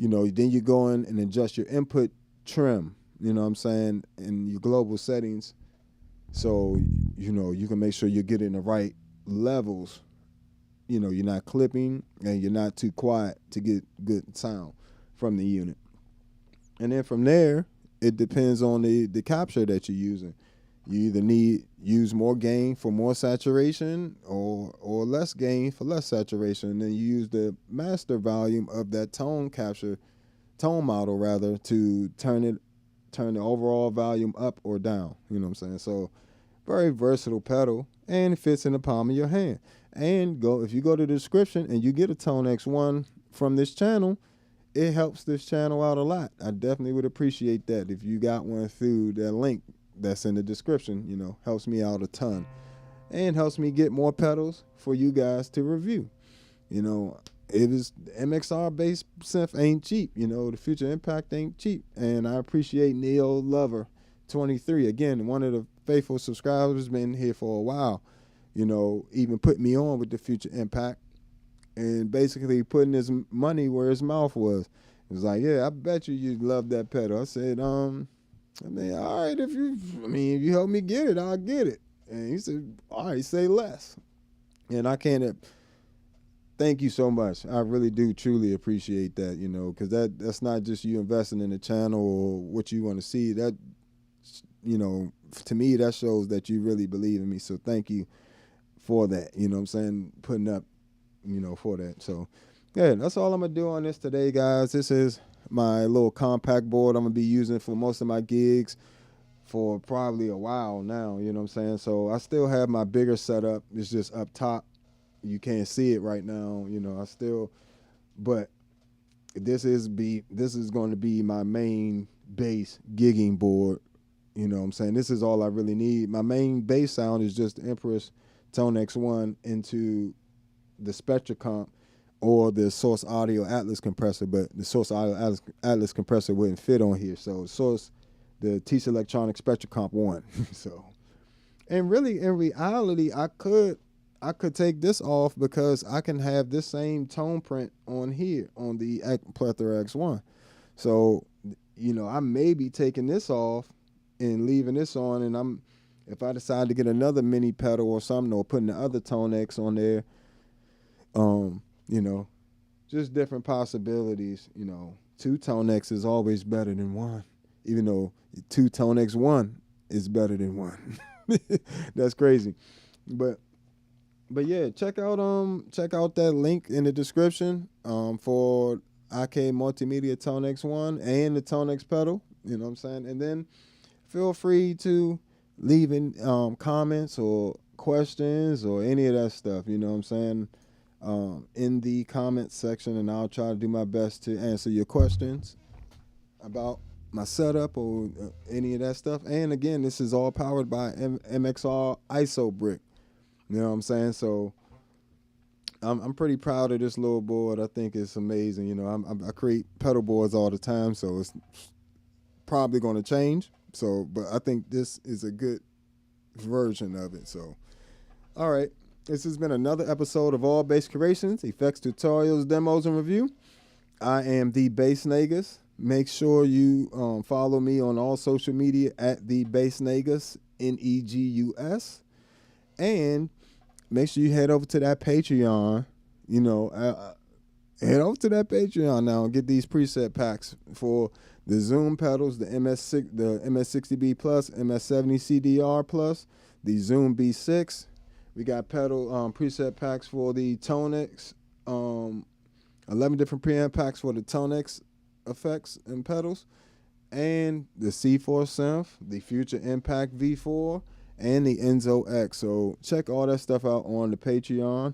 then you go in and adjust your input trim, you know what I'm saying, and your global settings. So, you can make sure you're getting the right levels. You're not clipping and you're not too quiet to get good sound from the unit. And then from there, it depends on the capture that you're using. You either use more gain for more saturation or less gain for less saturation. And then you use the master volume of that tone model rather, to turn the overall volume up or down. You know what I'm saying? So very versatile pedal, and it fits in the palm of your hand. And if you go to the description and you get a ToneX one from this channel, it helps this channel out a lot. I definitely would appreciate that if you got one through that link that's in the description. Helps me out a ton, and helps me get more pedals for you guys to review. It is MXR bass synth ain't cheap. The Future Impact ain't cheap, and I appreciate Neo Lover 23, again, one of the faithful subscribers, been here for a while. Even put me on with the Future Impact, and basically putting his money where his mouth was. It was like, yeah, I bet you love that pedal. I said, all right, if you help me get it, I'll get it. And he said, all right, say less. And I can't thank you so much. I really do truly appreciate that, because that's not just you investing in the channel or what you want to see. That, to me, that shows that you really believe in me. So thank you for that, what I'm saying, putting up, for that. So, yeah, that's all I'm going to do on this today, guys. This is my little compact board I'm going to be using for most of my gigs for probably a while now, you know what I'm saying? So I still have my bigger setup. It's just up top. You can't see it right now, but this is going to be my main bass gigging board, you know what I'm saying? This is all I really need. My main bass sound is just the Empress ToneX 1 into the SpectraComp or the Source Audio Atlas compressor, but the Source Audio Atlas compressor wouldn't fit on here. So the TC Electronics SpectraComp 1. So, and really, in reality, I could take this off, because I can have this same tone print on here on the Plethora X1. So, I may be taking this off and leaving this on, and if I decide to get another mini pedal or something, or putting the other ToneX on there, just different possibilities. 2 ToneX is always better than 1, even though 2 ToneX 1 is better than 1. That's crazy. But yeah, check out that link in the description for IK Multimedia ToneX 1 and the ToneX pedal, you know what I'm saying? And then feel free to leave in comments or questions or any of that stuff, you know what I'm saying, in the comments section, and I'll try to do my best to answer your questions about my setup or any of that stuff. And again, this is all powered by MXR ISO brick. You know what I'm saying? So I'm pretty proud of this little board. I think it's amazing. I create pedal boards all the time, so it's probably going to change. So, but I think this is a good version of it. So, all right. This has been another episode of All Bass Creations, effects, tutorials, demos, and review. I am the Bass Negus. Make sure you follow me on all social media at the Bass Negus, Negus. And make sure you head over to that Patreon. Head over to that Patreon now and get these preset packs for the Zoom pedals, the MS-60B Plus, MS-70 CDR Plus, the Zoom B6. We got pedal preset packs for the ToneX, 11 different preamp packs for the ToneX effects and pedals, and the C4 synth, the Future Impact V4, and the Enzo X. So check all that stuff out on the Patreon,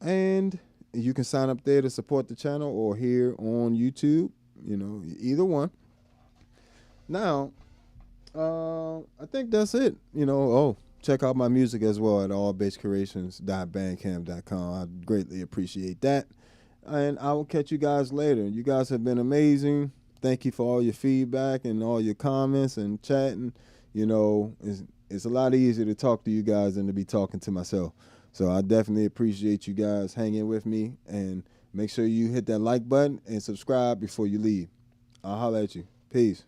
and you can sign up there to support the channel or here on YouTube, either one. Now, I think that's it. Check out my music as well at allbasscreations.bandcamp.com. I greatly appreciate that. And I will catch you guys later. You guys have been amazing. Thank you for all your feedback and all your comments and chatting. It's a lot easier to talk to you guys than to be talking to myself. So I definitely appreciate you guys hanging with me and Make sure you hit that like button and subscribe before you leave. I'll holler at you. Peace.